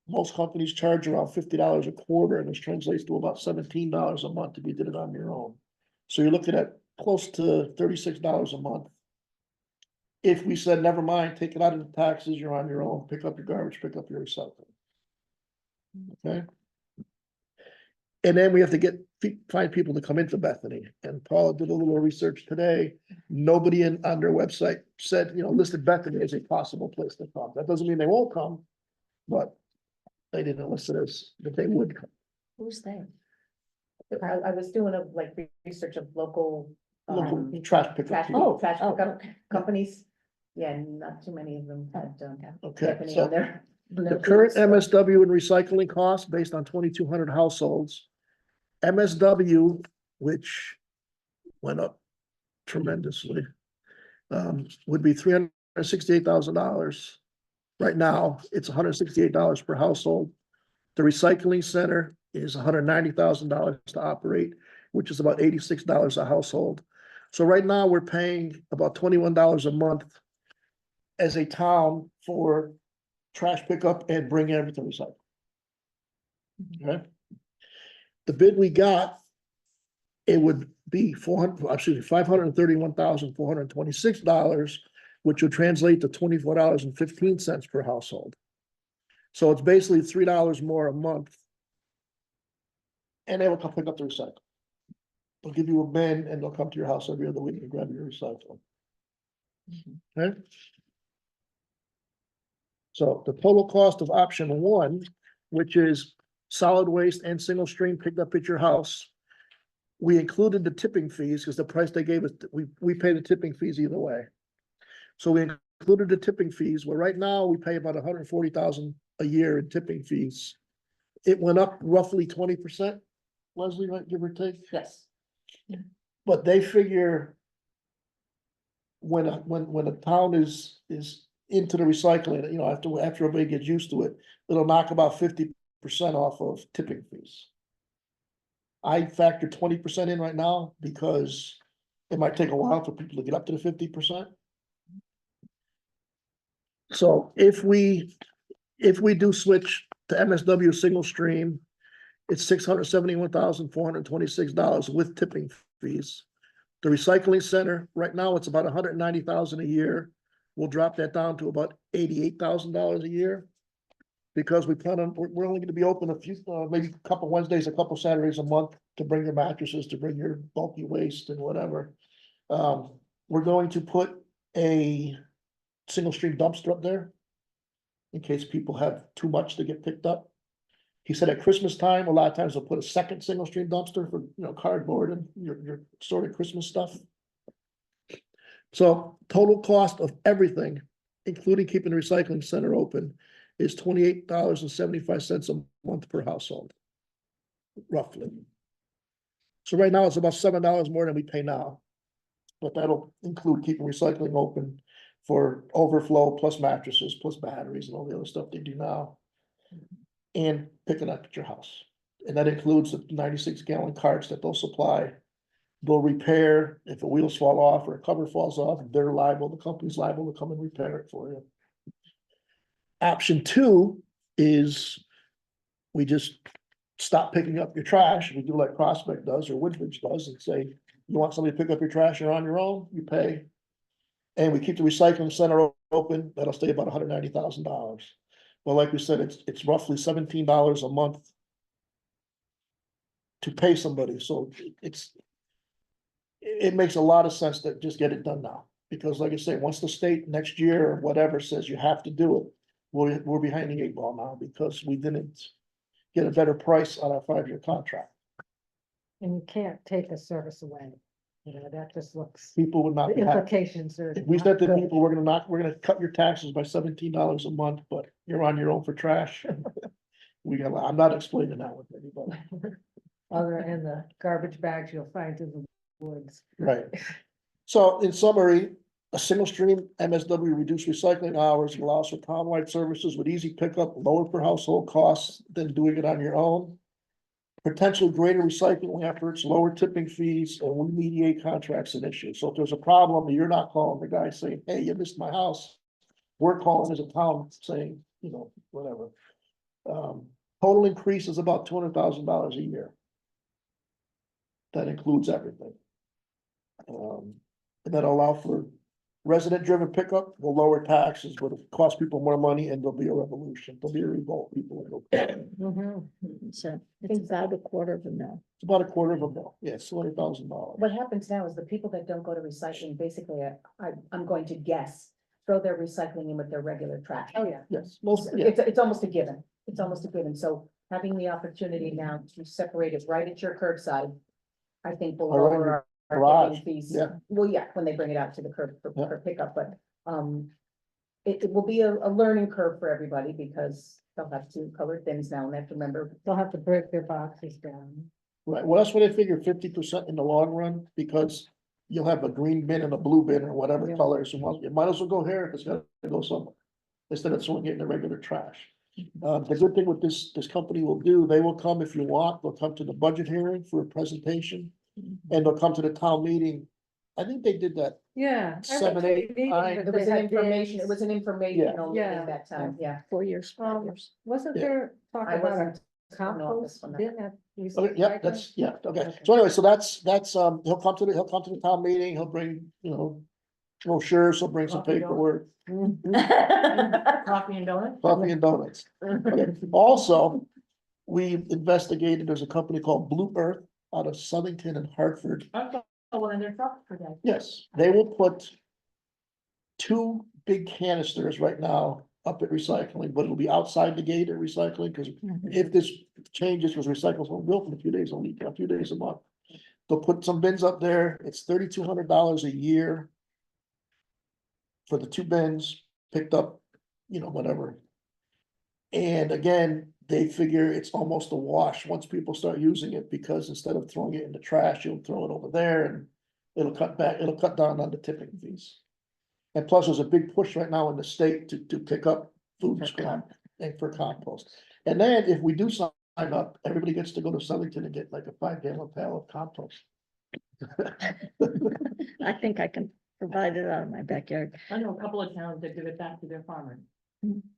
Speaker 2: most companies charge around $50 a quarter, and this translates to about $17 a month if you did it on your own. So you're looking at close to $36 a month. If we said, never mind, take it out of the taxes, you're on your own, pick up your garbage, pick up your recycling. Okay? And then we have to find people to come into Bethany, and Paula did a little research today. Nobody on their website said, listed Bethany as a possible place to come. That doesn't mean they won't come, but they didn't list it as that they would come.
Speaker 1: Who's there?
Speaker 6: I was doing research of local.
Speaker 2: Local trash pickup.
Speaker 1: Oh,
Speaker 6: Trash
Speaker 1: oh,
Speaker 6: pickup
Speaker 1: okay.
Speaker 6: companies. Yeah, not too many of them had,
Speaker 2: Okay,
Speaker 6: Bethany
Speaker 2: so
Speaker 6: on their.
Speaker 2: the current MSW and recycling costs based on 2,200 households. MSW, which went up tremendously, would be $368,000. Right now, it's $168 per household. The recycling center is $190,000 to operate, which is about $86 a household. So right now, we're paying about $21 a month as a town for trash pickup and bring everything recycled. Okay? The bid we got, it would be $531,426, which would translate to $24.15 per household. So it's basically $3 more a month. And they will come pick up the recycle. They'll give you a bin and they'll come to your house every other week and grab your recycle. Okay? So the total cost of option one, which is solid waste and single stream picked up at your house. We included the tipping fees because the price they gave us, we pay the tipping fees either way. So we included the tipping fees, where right now we pay about $140,000 a year in tipping fees. It went up roughly 20%, Leslie, right, give or take,
Speaker 3: Yes.
Speaker 2: but they figure when a town is into the recycling, after everybody gets used to it, it'll knock about 50% off of tipping fees. I factor 20% in right now because it might take a while for people to get up to the 50%. So if we do switch to MSW single stream, it's $671,426 with tipping fees. The recycling center, right now, it's about $190,000 a year. We'll drop that down to about $88,000 a year. Because we're only gonna be open a few, maybe a couple Wednesdays, a couple Saturdays a month to bring your mattresses, to bring your bulky waste and whatever. We're going to put a single stream dumpster up there in case people have too much to get picked up. He said at Christmas time, a lot of times they'll put a second single stream dumpster for, cardboard and your sorted Christmas stuff. So total cost of everything, including keeping the recycling center open, is $28.75 a month per household, roughly. So right now it's about $7 more than we pay now. But that'll include keeping recycling open for overflow, plus mattresses, plus batteries and all the other stuff they do now. And picking up at your house. And that includes the 96-gallon carts that they'll supply. They'll repair, if a wheels fall off or a cover falls off, they're liable, the company's liable to come and repair it for you. Option two is we just stop picking up your trash. We do like Prospect does or Woodbridge does and say, you want somebody to pick up your trash, you're on your own, you pay. And we keep the recycling center open, that'll stay about $190,000. Well, like we said, it's roughly $17 a month to pay somebody, so it makes a lot of sense to just get it done now. Because like I say, once the state next year or whatever says you have to do it, we're behind the 8 ball now because we didn't get a better price on our 5-year contract.
Speaker 6: And you can't take a service away, you know, that just looks,
Speaker 2: People would not
Speaker 6: the
Speaker 2: be happy.
Speaker 6: implications are.
Speaker 2: If we
Speaker 6: not
Speaker 2: said to
Speaker 6: good.
Speaker 2: people, we're gonna cut your taxes by $17 a month, but you're on your own for trash. I'm not explaining that with anybody.
Speaker 6: Other in the garbage bags you'll find in the woods.
Speaker 2: Right. So in summary, a single stream MSW reduced recycling hours allows for townwide services with easy pickup, lower per household costs than doing it on your own. Potentially greater recycling efforts, lower tipping fees, and we mediate contracts and issues. So if there's a problem, you're not calling the guy saying, hey, you missed my house. We're calling as a town saying, you know, whatever. Total increase is about $200,000 a year. That includes everything. And that'll allow for resident-driven pickup, will lower taxes, but it'll cost people more money, and there'll be a revolution, there'll be a revolt, people will go. It's
Speaker 6: Mhm.
Speaker 1: So it's about $250,000.
Speaker 2: about $250,000, yeah, $200,000.
Speaker 6: What happens now is the people that don't go to recycling, basically, I'm going to guess, throw their recycling in with their regular trash. Oh, yeah.
Speaker 2: Yes, most, yeah,
Speaker 6: It's almost a given. It's almost a given. So having the opportunity now to separate it right at your curbside, I think will
Speaker 2: Or right in
Speaker 6: lower
Speaker 2: your
Speaker 6: our
Speaker 2: garage,
Speaker 6: tipping fees.
Speaker 2: yeah.
Speaker 6: Well, yeah, when they bring it out to the curb
Speaker 2: Yeah.
Speaker 6: for pickup, but, it will be a learning curve for everybody because they'll have to color things now and they have to remember. They'll have to break their boxes down.
Speaker 2: right, well, that's what I figure, 50% in the long run, because you'll have a green bin and a blue bin or whatever
Speaker 6: Yeah.
Speaker 2: color, so you might as well go here, if it's gotta go somewhere. Instead of throwing it in the regular trash. The good thing with this company will do, they will come if you want, they'll come to the budget hearing for a presentation, and they'll come to the town meeting. I think they did that
Speaker 6: Yeah.
Speaker 2: 7, 8 times.
Speaker 6: It was an information, it was an informational meeting
Speaker 5: Yeah.
Speaker 6: that time, yeah.
Speaker 1: 4 years, 5 years.
Speaker 6: Wasn't
Speaker 2: Yeah.
Speaker 6: there talk
Speaker 5: I
Speaker 6: about
Speaker 5: wasn't
Speaker 6: a
Speaker 5: on office
Speaker 6: compost
Speaker 5: when that
Speaker 6: bin at?
Speaker 2: Okay, yeah, that's, yeah, okay,
Speaker 6: Okay.
Speaker 2: so anyway, so that's, he'll come to the town meeting, he'll bring, you know. Brochures, he'll bring some
Speaker 3: Coffee, donuts.
Speaker 2: paperwork,
Speaker 3: Coffee and donuts?
Speaker 2: coffee and donuts. Okay. Also, we investigated, there's a company called Blue Earth out of Southington and Hartford.
Speaker 3: Oh, well, then there's up for that.
Speaker 2: Yes, they will put 2 big canisters right now up at recycling, but it'll be outside the gate at recycling, because if this changes, because recycles won't go in a few days a week, a few days a month. They'll put some bins up there, it's $3,200 a year. For the 2 bins picked up, you know, whatever. And again, they figure it's almost a wash once people start using it, because instead of throwing it in the trash, you'll throw it over there and it'll cut down on the tipping fees. And plus, there's a big push right now in the state to pick up food
Speaker 1: For
Speaker 2: scrap and for compost. And then if we do sign up, everybody gets to go to Southington and get like a 5-gallon pail of compost.
Speaker 1: I think I can provide it out of my backyard.
Speaker 3: I know a couple of towns that give it back to their farmers.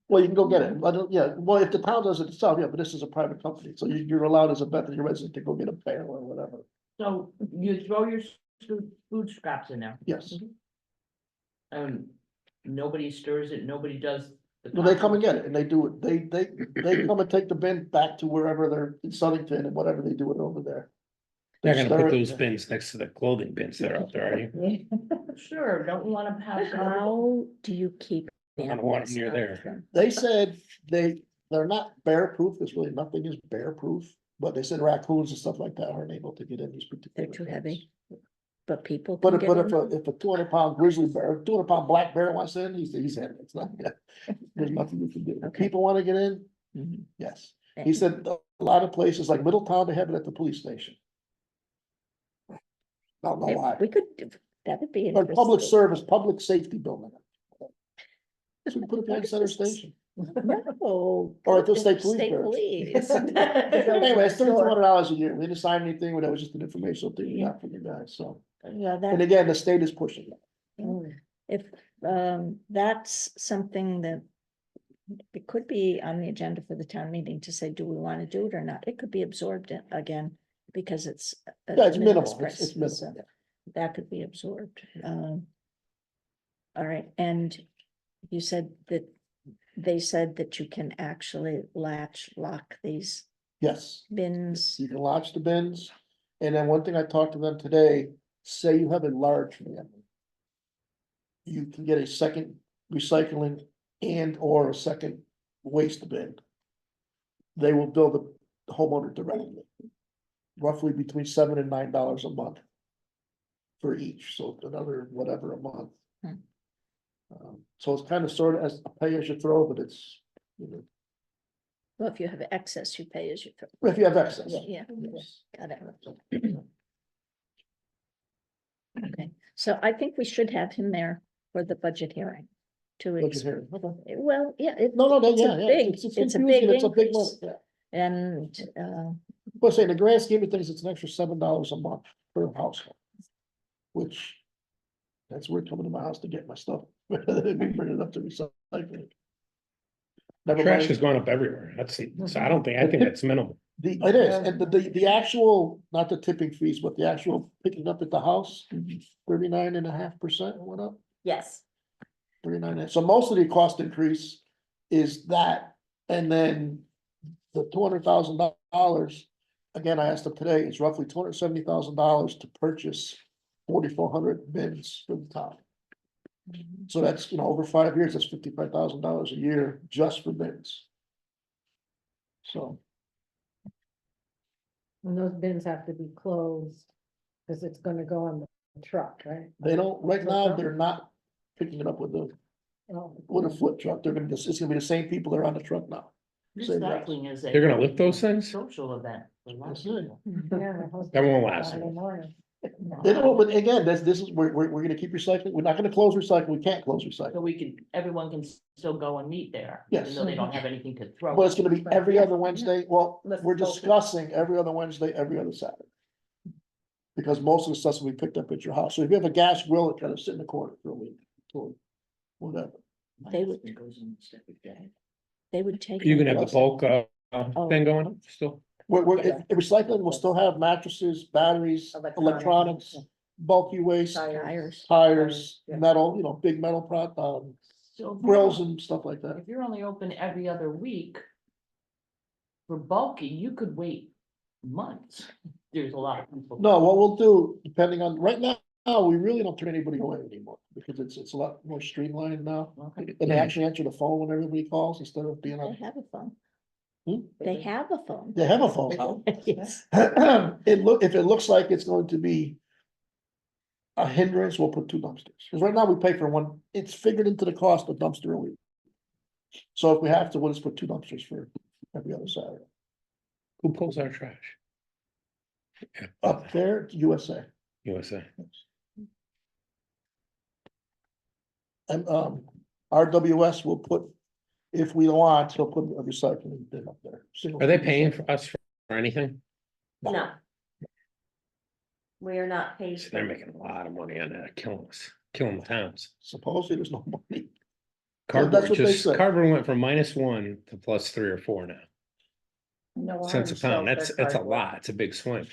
Speaker 2: Well, you can go get it, I don't, yeah, well, if the town does it itself, yeah, but this is a private company, so you're allowed as a Bethany resident to go get a pail or whatever,
Speaker 3: So you throw your food scraps in there,
Speaker 2: yes.
Speaker 3: and nobody stirs it, nobody does. the
Speaker 2: Well, they come and
Speaker 3: compost.
Speaker 2: get it, and they do it, they come and take the bin back to wherever they're in Southington and whatever they do it over there.
Speaker 4: They're
Speaker 2: They
Speaker 4: gonna
Speaker 2: stir
Speaker 4: put
Speaker 2: it,
Speaker 4: those bins next to the clothing bins that are out there, are you?
Speaker 3: Sure, don't you wanna have some?
Speaker 1: How do you keep?
Speaker 4: I don't want
Speaker 1: animals
Speaker 4: them near
Speaker 1: out
Speaker 4: there.
Speaker 1: from-
Speaker 2: They said they're not bear proof, there's really nothing is bear proof, but they said raccoons and stuff like that aren't able to get in these particular.
Speaker 1: They're too
Speaker 2: bins.
Speaker 1: heavy. But people.
Speaker 2: But
Speaker 1: can
Speaker 2: if,
Speaker 1: get
Speaker 2: but
Speaker 1: in
Speaker 2: if
Speaker 1: them.
Speaker 2: if a 200-pound grizzly bear, 200-pound black bear wants in, he's in, it's not, there's nothing you can do. If
Speaker 1: Okay.
Speaker 2: people wanna get in,
Speaker 1: Mhm.
Speaker 2: yes. He said a lot of places like Middletown, they have it at the police station. Don't know
Speaker 1: Maybe
Speaker 2: why,
Speaker 1: we could, that would be.
Speaker 2: or public
Speaker 1: interesting.
Speaker 2: service, public safety building. So we put it behind Center Station,
Speaker 1: No.
Speaker 2: or at the state
Speaker 1: State
Speaker 2: police.
Speaker 1: police.
Speaker 2: Anyway, it's $3,200 a year, we didn't sign anything, but that was just an informational thing we got from you guys, so.
Speaker 1: Yeah,
Speaker 2: And
Speaker 1: that,
Speaker 2: again, the state is pushing it.
Speaker 1: if, that's something that. It could be on the agenda for the town meeting to say, do we want to do it or not? It could be absorbed again, because it's. a
Speaker 2: Yeah, it's
Speaker 1: de minimis
Speaker 2: minimal, it's
Speaker 1: price,
Speaker 2: minimal,
Speaker 1: so
Speaker 2: yeah.
Speaker 1: that could be absorbed. All right, and you said that, they said that you can actually lock these
Speaker 2: Yes.
Speaker 1: bins.
Speaker 2: You can launch the bins, and then one thing I talked to them today, say you have a large family. You can get a second recycling and or a second waste bin. They will build homeowner directly. Roughly between $7 and $9 a month. For each, so another whatever a month.
Speaker 1: Hmm.
Speaker 2: So it's kind of sort of as a pay as you throw, but it's, you know,
Speaker 1: Well, if you have excess, you pay as you throw.
Speaker 2: if you have excess.
Speaker 1: Yeah, got it. Okay, so I think we should have him there for the budget hearing. To,
Speaker 2: Budget
Speaker 1: ex-
Speaker 2: hearing, okay.
Speaker 1: well, yeah,
Speaker 2: No,
Speaker 1: it's
Speaker 2: yeah,
Speaker 1: a
Speaker 2: yeah,
Speaker 1: big,
Speaker 2: it's
Speaker 1: it's a
Speaker 2: confusing,
Speaker 1: big
Speaker 2: it's a big one,
Speaker 1: increase.
Speaker 2: yeah.
Speaker 1: And,
Speaker 2: But say in the grand scheme of things, it's an extra $7 a month per household. Which, that's where coming to my house to get my stuff, we bring it up to recycling. Never
Speaker 4: Trash
Speaker 2: mind.
Speaker 4: has gone up everywhere. That's, so I think that's minimal.
Speaker 2: It is, and the actual, not the tipping fees, but the actual picking up at the house, 39.5% went up.
Speaker 5: Yes,
Speaker 2: 39, so most of the cost increase is that, and then the $200,000. Again, I asked them today, it's roughly $270,000 to purchase 4,400 bins for the town. So that's, you know, over 5 years, that's $55,000 a year just for bins. So,
Speaker 6: And those bins have to be closed, because it's gonna go on the truck, right?
Speaker 2: they don't, right now, they're not picking it up with
Speaker 6: Oh,
Speaker 2: a foot truck, they're gonna just, it's gonna be the same people that are on the truck now. Same guys.
Speaker 3: Recycling is a.
Speaker 4: They're gonna lift those things?
Speaker 3: Social event. for a lot of
Speaker 2: That's right.
Speaker 3: people.
Speaker 6: yeah, my husband
Speaker 4: That won't
Speaker 6: said
Speaker 4: last
Speaker 6: Friday
Speaker 4: long.
Speaker 6: morning.
Speaker 2: They don't, but again, this is, we're gonna keep recycling, we're not gonna close recycling, we can't close
Speaker 3: So
Speaker 2: recycling.
Speaker 3: we can, everyone can still go and meet there.
Speaker 2: Yes.
Speaker 3: Even though they don't have anything to throw.
Speaker 2: But it's gonna be every other Wednesday, well,
Speaker 6: Let's
Speaker 2: we're
Speaker 6: hope it-
Speaker 2: discussing every other Wednesday, every other Saturday. Because most of the stuff's will be picked up at your house, so if you have a gas grill, it kind of sit in the corner for a week, or whatever.
Speaker 1: They would- they would take.
Speaker 4: You
Speaker 1: it.
Speaker 4: can have the bulk, thing going still.
Speaker 2: Recycling will still have mattresses, batteries, electronics, bulky waste,
Speaker 1: Tires.
Speaker 2: tires,
Speaker 6: Yeah.
Speaker 2: metal, you know, big metal
Speaker 3: So if
Speaker 2: grills
Speaker 3: you're-
Speaker 2: and stuff like that.
Speaker 3: If you're only open every other week. For bulky, you could wait months. There's a lot of people.
Speaker 2: No, what we'll do, depending on, right now, we really don't turn anybody away anymore, because it's a lot more streamlined now.
Speaker 3: Okay.
Speaker 2: And they actually answer the phone when everybody calls instead of being
Speaker 1: They
Speaker 2: on,
Speaker 1: have a phone.
Speaker 2: Hmm?
Speaker 1: They have a phone.
Speaker 2: they have a phone now.
Speaker 1: Yes.
Speaker 2: If it looks like it's going to be a hindrance, we'll put 2 dumpsters, because right now we pay for one, it's figured into the cost of dumpster a week. So if we have to, we'll just put 2 dumpsters for every other Saturday.
Speaker 4: Who pulls our trash?
Speaker 2: Up there, USA,
Speaker 4: USA.
Speaker 2: and, RWS will put, if we want, he'll put a recycling bin up there.
Speaker 4: Are they paying for us for anything?
Speaker 5: no. We are not paid.
Speaker 4: So they're making a lot of money on that, killing the towns.
Speaker 2: Supposedly, there's no money.
Speaker 4: Cardboard
Speaker 2: that's what they
Speaker 4: just,
Speaker 2: say.
Speaker 4: cardboard went from -1 to +3 or 4 now.
Speaker 6: No
Speaker 4: Cents a
Speaker 6: orange
Speaker 4: pound,
Speaker 6: sells
Speaker 4: that's,
Speaker 6: their
Speaker 4: it's a
Speaker 6: cardboard.
Speaker 4: lot, it's a big swing.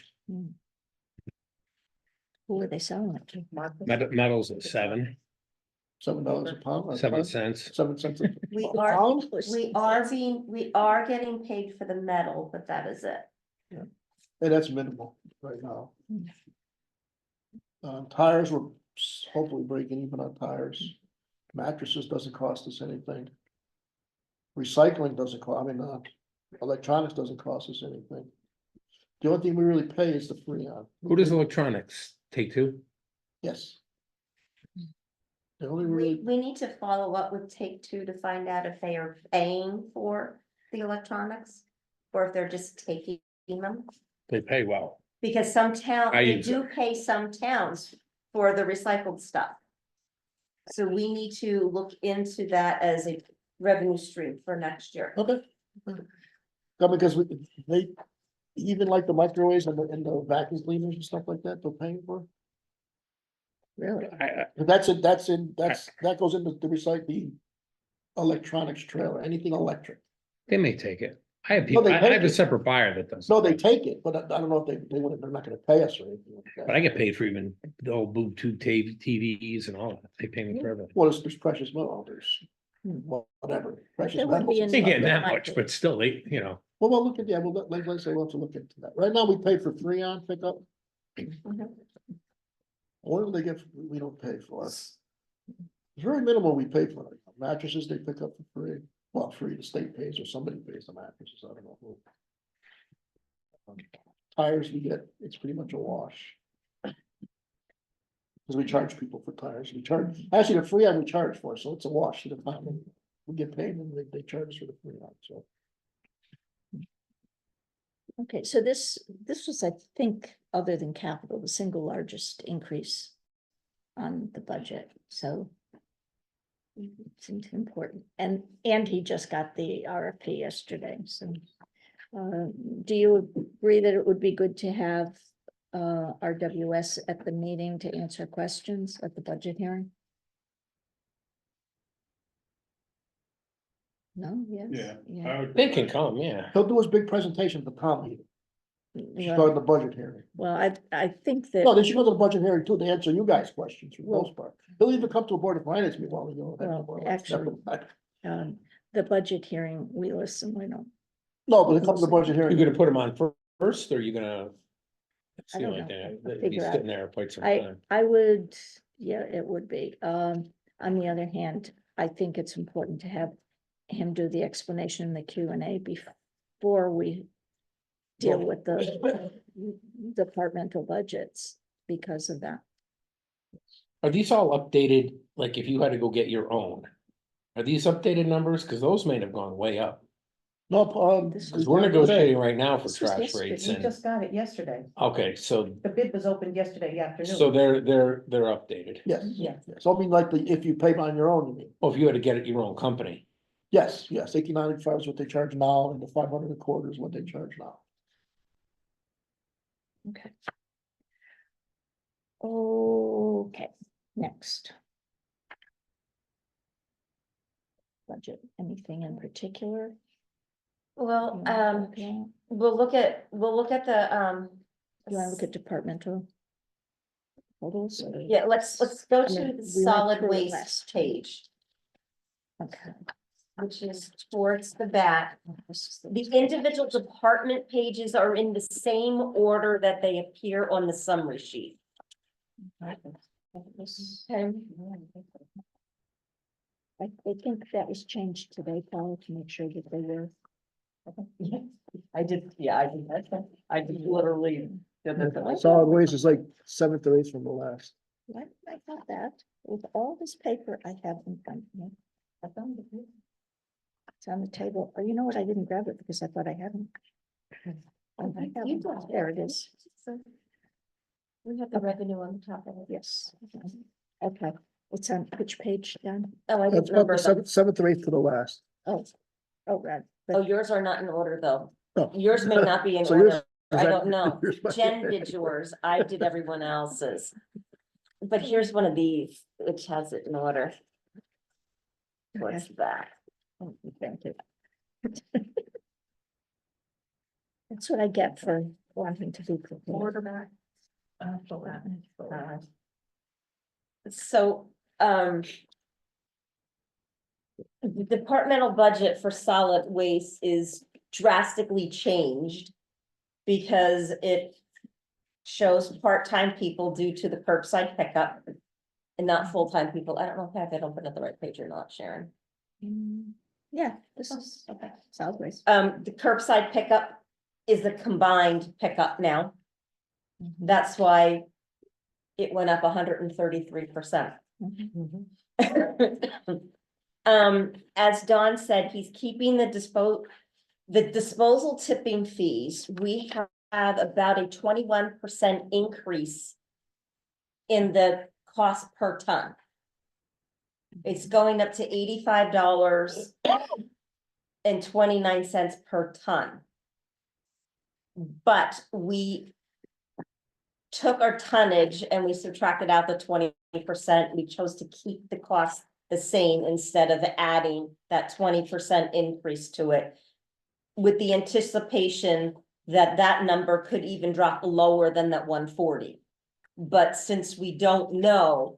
Speaker 1: Who are they selling it to?
Speaker 6: Marcus?
Speaker 4: Metals at $7,
Speaker 2: $7 a pound.
Speaker 4: 7 cents.
Speaker 2: 7 cents a
Speaker 5: We
Speaker 2: a
Speaker 5: are,
Speaker 2: pound?
Speaker 5: we are getting paid for the metal, but that is it.
Speaker 2: And that's minimal right now. Tires, we're hopefully breaking even on tires. Mattresses doesn't cost us anything. Recycling doesn't cost, electronics doesn't cost us anything. The only thing we really pay is the Freon.
Speaker 4: Who does electronics? Take Two?
Speaker 2: Yes. The only
Speaker 5: We,
Speaker 2: really,
Speaker 5: we need to follow up with Take Two to find out if they are paying for the electronics. Or if they're just taking them,
Speaker 4: They pay well.
Speaker 5: because some town,
Speaker 4: I
Speaker 5: they
Speaker 4: use
Speaker 5: do pay some towns for the recycled stuff. So we need to look into that as a revenue stream for next year.
Speaker 2: okay. Because they, even like the microwaves and the vacuum cleaners and stuff like that, they're paying for.
Speaker 1: Really?
Speaker 2: But that goes into the recycling electronics trailer, anything electric.
Speaker 4: They may take it. I have
Speaker 2: No,
Speaker 4: people,
Speaker 2: they
Speaker 4: I
Speaker 2: take
Speaker 4: have a
Speaker 2: it.
Speaker 4: separate buyer that does.
Speaker 2: No, they
Speaker 4: it,
Speaker 2: take it, but I don't know if they wouldn't, they're not gonna pay us or anything like that.
Speaker 4: But I get paid for even the old boob tube TVs and all that. They pay me for everything.
Speaker 2: Well, there's precious metal, there's whatever. Precious
Speaker 1: There wouldn't
Speaker 2: metals
Speaker 1: be
Speaker 2: and
Speaker 1: any-
Speaker 4: Ain't
Speaker 2: stuff.
Speaker 4: getting that
Speaker 1: Might
Speaker 4: much,
Speaker 1: be.
Speaker 4: but still, they, you know,
Speaker 2: Well, look at, yeah, well, like I say, we'll have to look into that. Right now, we pay for Freon pickup. Oil they get, we don't pay for. It's very minimal we pay for. Mattresses they pick up for free. Well, free, the state pays or somebody pays the mattresses, I don't know who. Tires we get, it's pretty much a wash. Cause we charge people for tires, actually the free on we charge for, so it's a wash to the town. We get paid and they charge us for the free on, so.
Speaker 1: Okay, so this was, I think, other than capital, the single largest increase on the budget, so. It seemed important, and he just got the RFP yesterday, so. Do you agree that it would be good to have RWS at the meeting to answer questions at the budget hearing? No, yes? Yeah.
Speaker 4: They can come, yeah.
Speaker 2: He'll do his big presentation at the town meeting, should start
Speaker 1: Well,
Speaker 2: the budget hearing.
Speaker 1: well, I think that.
Speaker 2: No, they should go to the budget hearing too, to answer you guys' questions for the most part. He'll even come to a board of finance meeting while we go.
Speaker 1: Well, actually- The budget hearing, we listen, we don't.
Speaker 2: No, but it comes to the budget
Speaker 4: You're
Speaker 2: hearing.
Speaker 4: gonna put them on first, or you're gonna? It
Speaker 1: I
Speaker 4: seemed
Speaker 1: don't
Speaker 4: like
Speaker 1: know. I'll
Speaker 4: they'd be
Speaker 1: figure out.
Speaker 4: sitting there quite some
Speaker 1: I,
Speaker 4: time.
Speaker 1: I would, yeah, it would be. On the other hand, I think it's important to have him do the explanation in the Q&A before we deal with the departmental budgets because of that.
Speaker 4: Are these all updated, like if you had to go get your own? Are these updated numbers? Cause those may have gone way up.
Speaker 2: No,
Speaker 1: This
Speaker 4: Cause we're negotiating right now for
Speaker 1: This was
Speaker 4: trash
Speaker 1: yesterday.
Speaker 4: rates
Speaker 6: We
Speaker 4: and,
Speaker 6: just got it yesterday.
Speaker 4: okay, so,
Speaker 6: The bid was opened yesterday afternoon.
Speaker 4: so they're updated.
Speaker 2: yes,
Speaker 6: Yeah.
Speaker 2: so I mean, like, if you pay on your own, you mean,
Speaker 4: Well, if you had to get it your own company,
Speaker 2: yes, 1895 is what they charge now, and the 500 a quarter is what they charge now.
Speaker 1: Okay. Okay, next. Budget, anything in particular?
Speaker 5: Well,
Speaker 1: you wanna talk about?
Speaker 5: we'll look at the,
Speaker 1: You wanna look at departmental? Totals? or-
Speaker 5: yeah, let's go
Speaker 1: I
Speaker 5: to
Speaker 1: mean,
Speaker 5: the
Speaker 1: we went
Speaker 5: solid
Speaker 1: through it
Speaker 5: waste
Speaker 1: last time.
Speaker 5: page,
Speaker 1: Okay.
Speaker 5: which is towards the back.
Speaker 1: This is
Speaker 5: The individual department pages are in the same order that they appear on the summary sheet.
Speaker 1: this-
Speaker 5: Okay.
Speaker 1: I think that was changed today, Paul, to make sure that they were.
Speaker 3: I did, yeah, I did, I did literally. did that.
Speaker 2: Solid waste is like 7th or 8th from the last.
Speaker 1: Why did I got that? With all this paper I have in front of me. I found it. It's on the table. Oh, you know what? I didn't grab it because I thought I hadn't. Oh, I have
Speaker 5: You
Speaker 1: it.
Speaker 5: got it.
Speaker 1: There it is.
Speaker 5: We have the revenue on the top of it.
Speaker 1: Yes. Okay, it's on which page, Dan?
Speaker 5: Oh, I
Speaker 2: That's
Speaker 5: didn't
Speaker 2: about
Speaker 5: remember
Speaker 2: the
Speaker 5: them.
Speaker 2: 7th or 8th to the last.
Speaker 1: Oh, right.
Speaker 5: Oh, yours are not in order, though.
Speaker 2: Oh.
Speaker 5: Yours may not be in
Speaker 2: So yours-
Speaker 5: order.
Speaker 2: is
Speaker 5: I
Speaker 2: that-
Speaker 5: don't know.
Speaker 2: yours might be-
Speaker 5: Jen did yours. I did everyone else's. But here's one of these, which has it in order. What's that?
Speaker 1: Oh, thank you. That's what I get for wanting to be prepared.
Speaker 3: Quarterback.
Speaker 5: So, the departmental budget for solid waste is drastically changed because it shows part-time people due to the curbside pickup and not full-time people. I don't know if I have it open at the right page or not, Sharon.
Speaker 1: Yeah, this is, okay, solid waste.
Speaker 5: The curbside pickup is a combined pickup now. That's why it went up 133%.
Speaker 1: Mhm.
Speaker 5: As Don said, he's keeping the disposal tipping fees. We have about a 21% increase in the cost per ton. It's going up to $85.29 per ton. But we took our tonnage and we subtracted out the 20%. We chose to keep the cost the same instead of adding that 20% increase to it, with the anticipation that that number could even drop lower than that 140. But since we don't know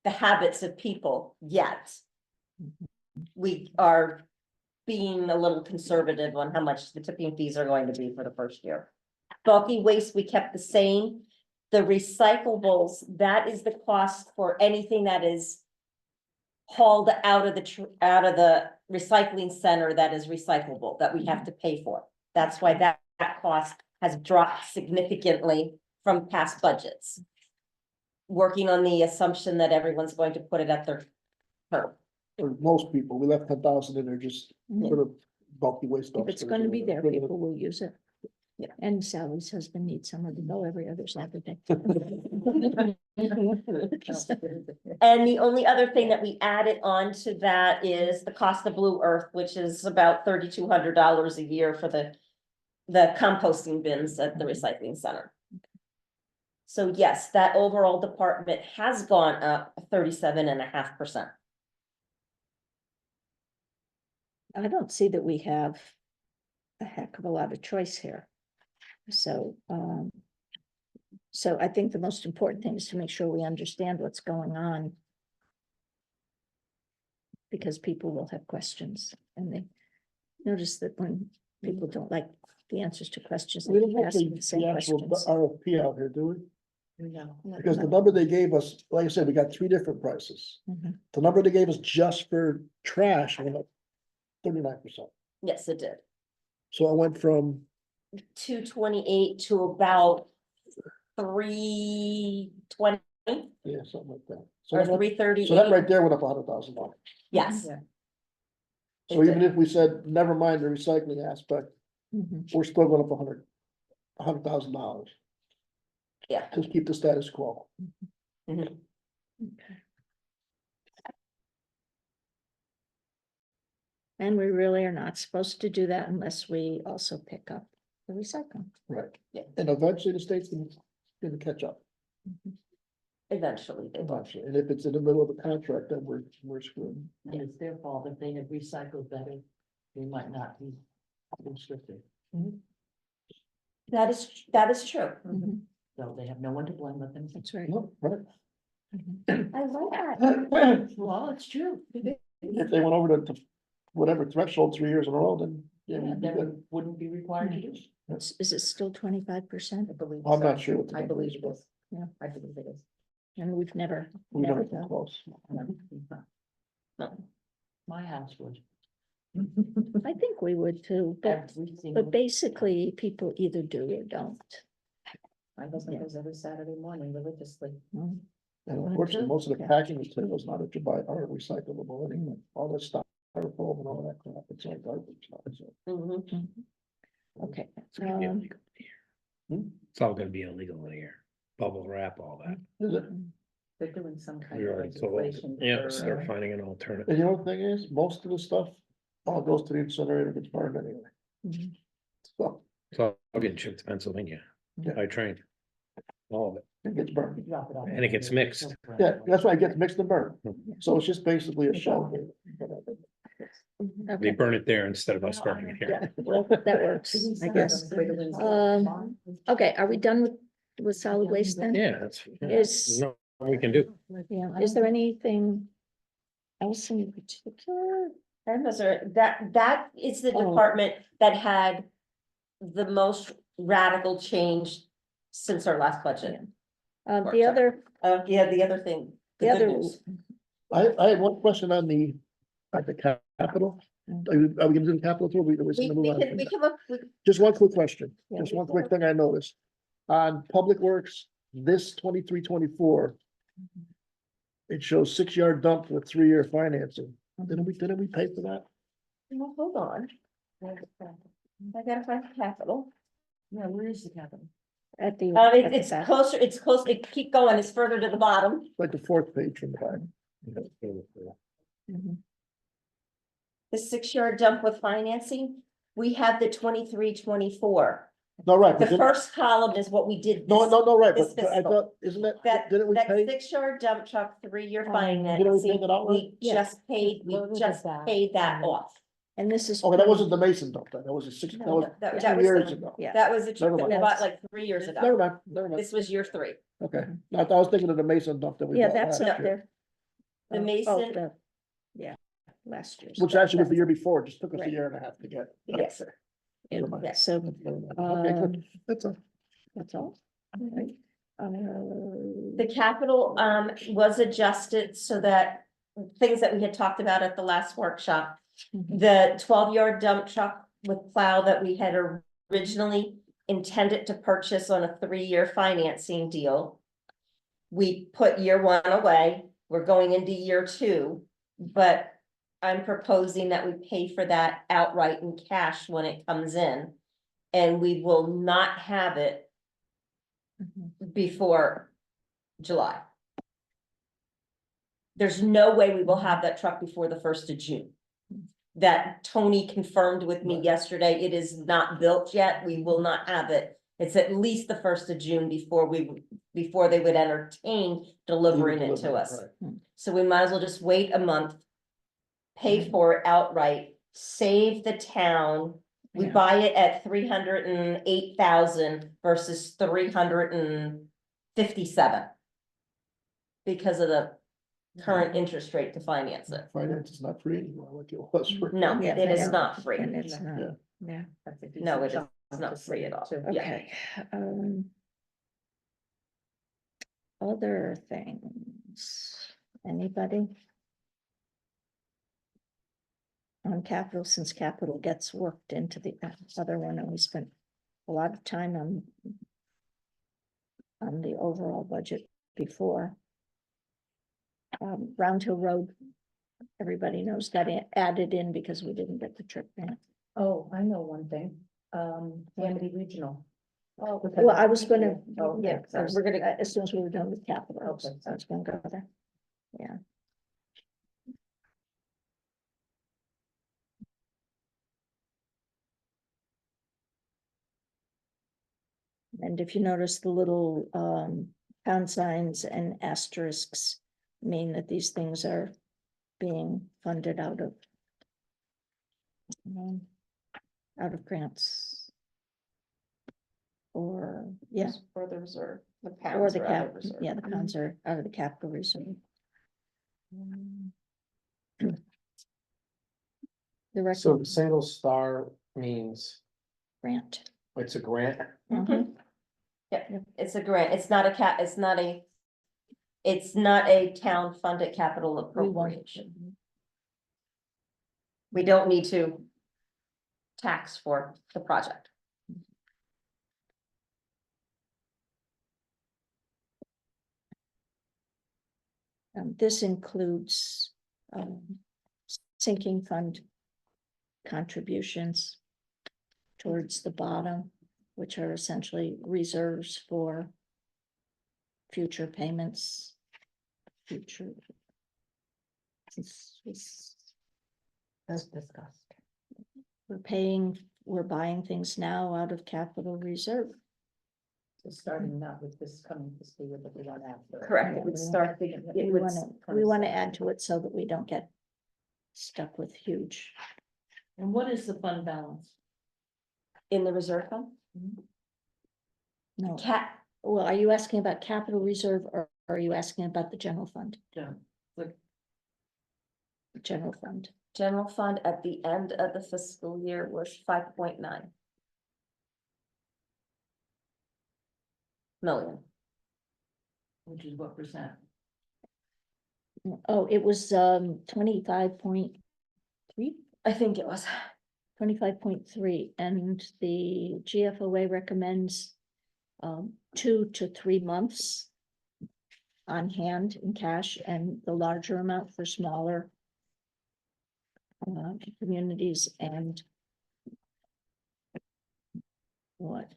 Speaker 5: the habits of people yet, we are being a little conservative on how much the tipping fees are going to be for the first year. Bulky waste, we kept the same. The recyclables, that is the cost for anything that is hauled out of the recycling center that is recyclable, that we have to pay for. That's why that cost has dropped significantly from past budgets. Working on the assumption that everyone's going to put it at their curb.
Speaker 2: Or most people, we left 10,000 in there just
Speaker 1: Mhm.
Speaker 2: for the bulky waste.
Speaker 1: If it's
Speaker 2: dumpsters
Speaker 1: gonna
Speaker 2: or
Speaker 1: be there,
Speaker 2: whatever.
Speaker 1: people will use it.
Speaker 5: Yeah.
Speaker 1: And Sally's husband needs someone to go every other Saturday.
Speaker 5: And the only other thing that we added on to that is the cost of Blue Earth, which is about $3,200 a year for the composting bins at the recycling center. So yes, that overall department has gone up 37.5%.
Speaker 1: I don't see that we have a heck of a lot of choice here. So, so I think the most important thing is to make sure we understand what's going on. Because people will have questions, and they notice that when people don't like the answers to questions, they
Speaker 2: We don't
Speaker 1: keep
Speaker 2: have
Speaker 1: asking
Speaker 2: the
Speaker 1: the same
Speaker 2: actual
Speaker 1: questions.
Speaker 2: RFP out here, do we?
Speaker 6: No.
Speaker 2: Because the
Speaker 1: No.
Speaker 2: number they gave us, like I said, we got 3 different prices.
Speaker 1: Mhm.
Speaker 2: The number they gave us just for trash went up 39%.
Speaker 5: Yes, it did.
Speaker 2: So I went from,
Speaker 5: 228 to about 320
Speaker 2: yeah, something like that. So
Speaker 5: or
Speaker 2: that,
Speaker 5: 338.
Speaker 2: so that right there went up $100,000.
Speaker 5: Yes.
Speaker 6: Yeah.
Speaker 2: So
Speaker 5: It
Speaker 2: even
Speaker 5: did.
Speaker 2: if we said, never mind the recycling aspect,
Speaker 1: Mhm.
Speaker 2: we're still going up $100,000.
Speaker 5: Yeah.
Speaker 2: To keep the status quo.
Speaker 5: Mhm.
Speaker 1: Okay. And we really are not supposed to do that unless we also pick up the recycling.
Speaker 2: Right.
Speaker 5: Yeah.
Speaker 2: And eventually the state's gonna catch up.
Speaker 5: Eventually, they will.
Speaker 2: Eventually. And if it's in the middle of a contract, then we're screwed.
Speaker 3: And it's their fault. If they had recycled better, we might not be restricted.
Speaker 5: That is true.
Speaker 1: Mhm.
Speaker 3: So they have no one to blame but themselves.
Speaker 1: That's right.
Speaker 2: No, right.
Speaker 1: Mhm.
Speaker 5: I like that.
Speaker 3: Well, it's true.
Speaker 2: If they went over to whatever threshold 3 years in a row, then yeah,
Speaker 3: Yeah,
Speaker 2: we'd be
Speaker 3: then
Speaker 2: good.
Speaker 3: we wouldn't be required to do it.
Speaker 1: Is it still 25%?
Speaker 6: I believe.
Speaker 2: I'm
Speaker 6: so.
Speaker 2: not sure what the
Speaker 6: I
Speaker 2: number
Speaker 6: believe
Speaker 2: is,
Speaker 6: it
Speaker 2: but
Speaker 6: is.
Speaker 1: Yeah.
Speaker 6: I believe it is.
Speaker 1: And we've never
Speaker 2: we never
Speaker 1: done.
Speaker 2: come close.
Speaker 3: My house would.
Speaker 1: I think we would too, but,
Speaker 3: Every single.
Speaker 1: but basically people either do or don't.
Speaker 6: My husband
Speaker 1: Yeah.
Speaker 6: goes every Saturday morning religiously.
Speaker 1: Mm.
Speaker 2: And
Speaker 1: Well,
Speaker 2: unfortunately, most of the
Speaker 1: okay.
Speaker 2: packing materials now that you buy are recyclable anyway. All that stuff, styrofoam and all that crap, it's like garbage. now, so.
Speaker 5: Mhm.
Speaker 1: Okay.
Speaker 4: It's gonna be
Speaker 1: Um,
Speaker 4: illegal here.
Speaker 2: Hmm?
Speaker 4: It's all gonna be illegal in here. Bubble wrap, all that.
Speaker 2: Is it?
Speaker 6: They're doing some kind
Speaker 4: We
Speaker 6: of
Speaker 4: already told,
Speaker 6: legislation.
Speaker 4: yeah,
Speaker 6: for,
Speaker 4: start finding an alternative.
Speaker 2: And the other thing is, most of the stuff all goes to the incinerator, gets burned anyway.
Speaker 1: Mhm.
Speaker 2: So
Speaker 4: So I'll get shipped to Pennsylvania
Speaker 2: Yeah.
Speaker 4: by train. All of it.
Speaker 2: it gets burned.
Speaker 3: Drop it off.
Speaker 4: And it gets mixed.
Speaker 2: Yeah, that's why it gets mixed and burned.
Speaker 4: Mhm.
Speaker 2: So it's just basically a shell. game.
Speaker 4: They
Speaker 1: Okay,
Speaker 4: burn it there instead of us burning it here.
Speaker 1: yeah, well, that works, I guess.
Speaker 6: Way to win.
Speaker 1: Okay, are we done with solid waste then?
Speaker 4: Yeah, that's,
Speaker 1: Is,
Speaker 4: no, we can do.
Speaker 1: yeah, is there anything else in particular?
Speaker 5: And those are, that is the
Speaker 1: Oh.
Speaker 5: department that had the most radical change since our last budget.
Speaker 1: The
Speaker 5: Workshop.
Speaker 1: other,
Speaker 5: Yeah, the other thing,
Speaker 1: the
Speaker 5: the good
Speaker 1: other,
Speaker 5: news.
Speaker 2: I had one question on the capital. Are we gonna do the capital tour? We
Speaker 5: We
Speaker 2: gonna move on
Speaker 5: can,
Speaker 2: from
Speaker 5: we
Speaker 2: that?
Speaker 5: can look,
Speaker 2: Just one quick question,
Speaker 1: Yeah,
Speaker 2: just
Speaker 1: we
Speaker 2: one
Speaker 1: can
Speaker 2: quick
Speaker 1: look.
Speaker 2: thing I noticed. On Public Works, this 23-24. It shows 6-yard dump with 3-year financing. Didn't we pay for that?
Speaker 5: well, hold on. I gotta find capital.
Speaker 3: Yeah, where is the capital?
Speaker 1: at the.
Speaker 5: It-
Speaker 1: at the
Speaker 5: it's
Speaker 1: back.
Speaker 5: closer, it's close, it keep going, it's further to the bottom.
Speaker 2: Like the 4th page from the back.
Speaker 1: Mhm.
Speaker 5: The 6-yard dump with financing, we have the 23-24.
Speaker 2: No, right,
Speaker 5: The
Speaker 2: but didn't-
Speaker 5: first column is what we did.
Speaker 2: no,
Speaker 5: this-
Speaker 2: no, right,
Speaker 5: this
Speaker 2: but I
Speaker 5: fiscal.
Speaker 2: thought, isn't
Speaker 5: That,
Speaker 2: that, didn't we
Speaker 5: that
Speaker 2: pay?
Speaker 5: 6-yard dump truck, 3-year
Speaker 1: Didn't
Speaker 2: we pay
Speaker 5: financing,
Speaker 2: that outright?
Speaker 5: we
Speaker 1: Yeah.
Speaker 5: just paid, we just paid that off.
Speaker 1: And this is.
Speaker 2: Oh, that wasn't the Mason dump, then, that was a 6, that
Speaker 1: No,
Speaker 2: was
Speaker 5: That
Speaker 2: 2
Speaker 5: was
Speaker 2: years
Speaker 5: the-
Speaker 2: ago.
Speaker 1: Yeah.
Speaker 5: That was a truck
Speaker 2: Never
Speaker 5: that we
Speaker 2: mind.
Speaker 5: bought like 3 years
Speaker 2: Never
Speaker 5: ago.
Speaker 2: mind, never mind,
Speaker 5: This was year 3.
Speaker 2: okay, I was thinking of the Mason dump that we
Speaker 1: Yeah,
Speaker 2: bought
Speaker 1: that's
Speaker 2: last
Speaker 1: up
Speaker 2: year.
Speaker 1: there.
Speaker 5: The
Speaker 1: Oh,
Speaker 5: Mason-
Speaker 1: the- Yeah, last year's.
Speaker 2: Which actually was the year before, just took us a
Speaker 1: Right.
Speaker 2: year and a half to get.
Speaker 5: Yes.
Speaker 2: Never mind.
Speaker 5: Yes.
Speaker 1: So,
Speaker 2: Never mind. Okay, good, that's all.
Speaker 1: that's all. Okay.
Speaker 5: The capital was adjusted so that things that we had talked about at the last workshop.
Speaker 1: Mhm.
Speaker 5: The 12-yard dump truck with plow that we had originally intended to purchase on a 3-year financing deal. We put year 1 away, we're going into year 2, but I'm proposing that we pay for that outright in cash when it comes in. And we will not have it
Speaker 1: Mhm.
Speaker 5: before July. There's no way we will have that truck before the 1st of June. That Tony confirmed with me
Speaker 2: Right.
Speaker 5: yesterday, it is not built yet, we will not have it. It's at least the 1st of June before they would entertain delivering it to us.
Speaker 2: Right.
Speaker 5: So we might as well just wait a month. Pay for it outright, save the town. We
Speaker 1: Yeah.
Speaker 5: buy it at 308,000 versus 357. Because of the current interest rate to finance it.
Speaker 2: Finance is not free anymore, like it was. for-
Speaker 5: No,
Speaker 1: Yeah,
Speaker 5: it is
Speaker 1: yeah.
Speaker 5: not free.
Speaker 1: And it's not,
Speaker 2: Yeah.
Speaker 1: yeah,
Speaker 6: That's a
Speaker 5: No,
Speaker 6: decent
Speaker 5: it is
Speaker 6: chunk
Speaker 5: not
Speaker 6: to
Speaker 5: free at all.
Speaker 6: save, too.
Speaker 5: Yeah.
Speaker 1: okay. Other things, anybody? On capital, since capital gets worked into the other one, and we spent a lot of time on the overall budget before. Round Hill Road, everybody knows, got added in because we didn't get the trip grant.
Speaker 6: Oh, I know one thing, Amity Regional.
Speaker 5: Oh,
Speaker 6: Because
Speaker 1: Well, I was gonna,
Speaker 6: Oh, okay,
Speaker 1: yeah,
Speaker 6: sorry.
Speaker 1: we're gonna, as soon as we were done with capital, I was
Speaker 6: Okay,
Speaker 1: I was gonna go there. Yeah. And if you notice, the little pound signs and asterisks mean that these things are being funded um, out of grants. Or, yeah,
Speaker 5: For the reserve. The
Speaker 1: or
Speaker 5: pounds
Speaker 1: the
Speaker 5: are out
Speaker 1: cap,
Speaker 5: of reserve.
Speaker 1: yeah, the pounds are out of the capital reserve. The rest
Speaker 4: So single star means
Speaker 1: grant.
Speaker 4: it's a grant.
Speaker 5: Mhm. Yeah, it's a grant, it's not a it's not a town funded capital
Speaker 1: We won't.
Speaker 5: appropriation. We don't need to tax for the project.
Speaker 1: This includes sinking fund contributions towards the bottom, which are essentially reserves for future payments, future.
Speaker 5: As discussed.
Speaker 1: We're buying things now out of capital reserve.
Speaker 6: So starting not with this coming fiscal year, but the one after.
Speaker 5: Correct, it would start,
Speaker 1: We
Speaker 5: it would,
Speaker 1: want to add to it so that we don't get stuck with huge.
Speaker 3: And what is the fund balance?
Speaker 5: in the reserve fund.
Speaker 1: No,
Speaker 5: Well,
Speaker 1: are you asking about capital reserve or are you asking about the general fund?
Speaker 3: Yeah, like-
Speaker 1: General fund.
Speaker 5: general fund at the end of the fiscal year was 5.9 million.
Speaker 3: Which is what percent?
Speaker 1: Oh, it was 25.3.
Speaker 5: I think it was.
Speaker 1: 25.3, and the GFOA recommends 2 to 3 months on hand in cash, and the larger amount for smaller communities. And what?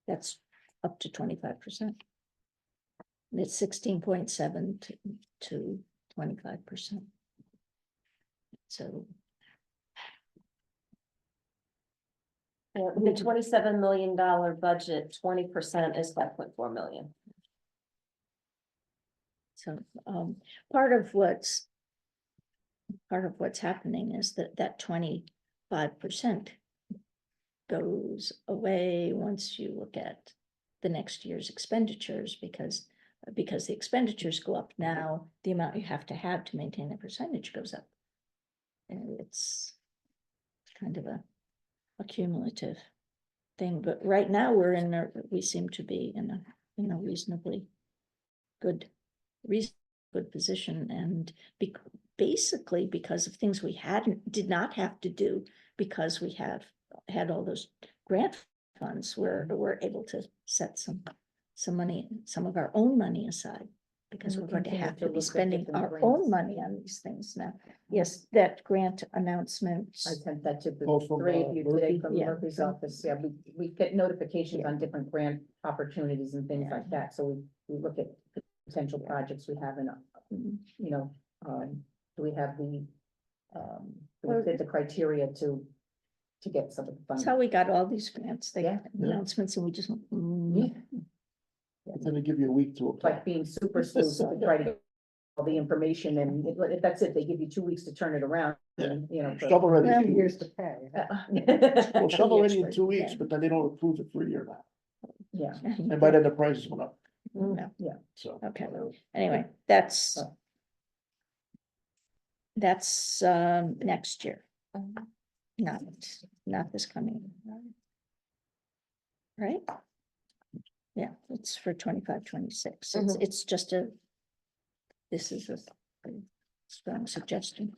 Speaker 1: That's up to 25%. It's 16.7 to 25%. So
Speaker 5: The $27 million budget, 20% is 5.4 million.
Speaker 1: So part of what's happening is that 25% goes away once you look at the next year's expenditures, because the expenditures go up now, the amount you have to maintain the percentage goes up. And it's kind of a cumulative thing, but right now we seem to be in a reasonably good position, and basically because of things we did not have to do, because we have had all those grant funds, we're able to set some money, some of our own money aside. Because
Speaker 6: And
Speaker 1: we're
Speaker 6: we
Speaker 1: going to
Speaker 6: continue
Speaker 1: have
Speaker 6: to
Speaker 1: to be
Speaker 6: look at
Speaker 1: spending
Speaker 6: different
Speaker 1: our own
Speaker 6: grants.
Speaker 1: money on these things now. Yes, that grant announcement.
Speaker 6: I sent that to the
Speaker 2: Oh, from,
Speaker 6: three of you today
Speaker 2: Murphy?
Speaker 6: from
Speaker 1: Yeah.
Speaker 6: Murphy's office. Yeah, we get notifications
Speaker 1: Yeah.
Speaker 6: on different grant opportunities and things
Speaker 1: Yeah.
Speaker 6: like that. So we look at potential projects we have in,
Speaker 1: Mm,
Speaker 6: you know, do we have the, do
Speaker 1: Well-
Speaker 6: we fit the criteria to get some of the
Speaker 1: That's
Speaker 6: funds?
Speaker 1: how we got all these grants. They
Speaker 6: Yeah.
Speaker 1: announcements and we just,
Speaker 2: But then they give you a week to apply.
Speaker 6: Like being super sleuth to try to get all the information and that's it. They give you 2 weeks to turn it around. And, you know.
Speaker 2: Shovel ready.
Speaker 1: Well,
Speaker 2: in 2
Speaker 6: years
Speaker 2: weeks.
Speaker 6: to pay.
Speaker 2: Well, shovel
Speaker 1: years
Speaker 2: ready in
Speaker 1: for-
Speaker 2: 2 weeks,
Speaker 1: yeah.
Speaker 2: but then they don't approve it for a year now.
Speaker 6: Yeah.
Speaker 2: And by then the prices went up,
Speaker 1: Yeah,
Speaker 2: so.
Speaker 1: okay, anyway, that's.
Speaker 6: Oh.
Speaker 1: That's next year. Not this coming. year. Right? Yeah, it's for 25, 26. It's just this is a strong suggestion.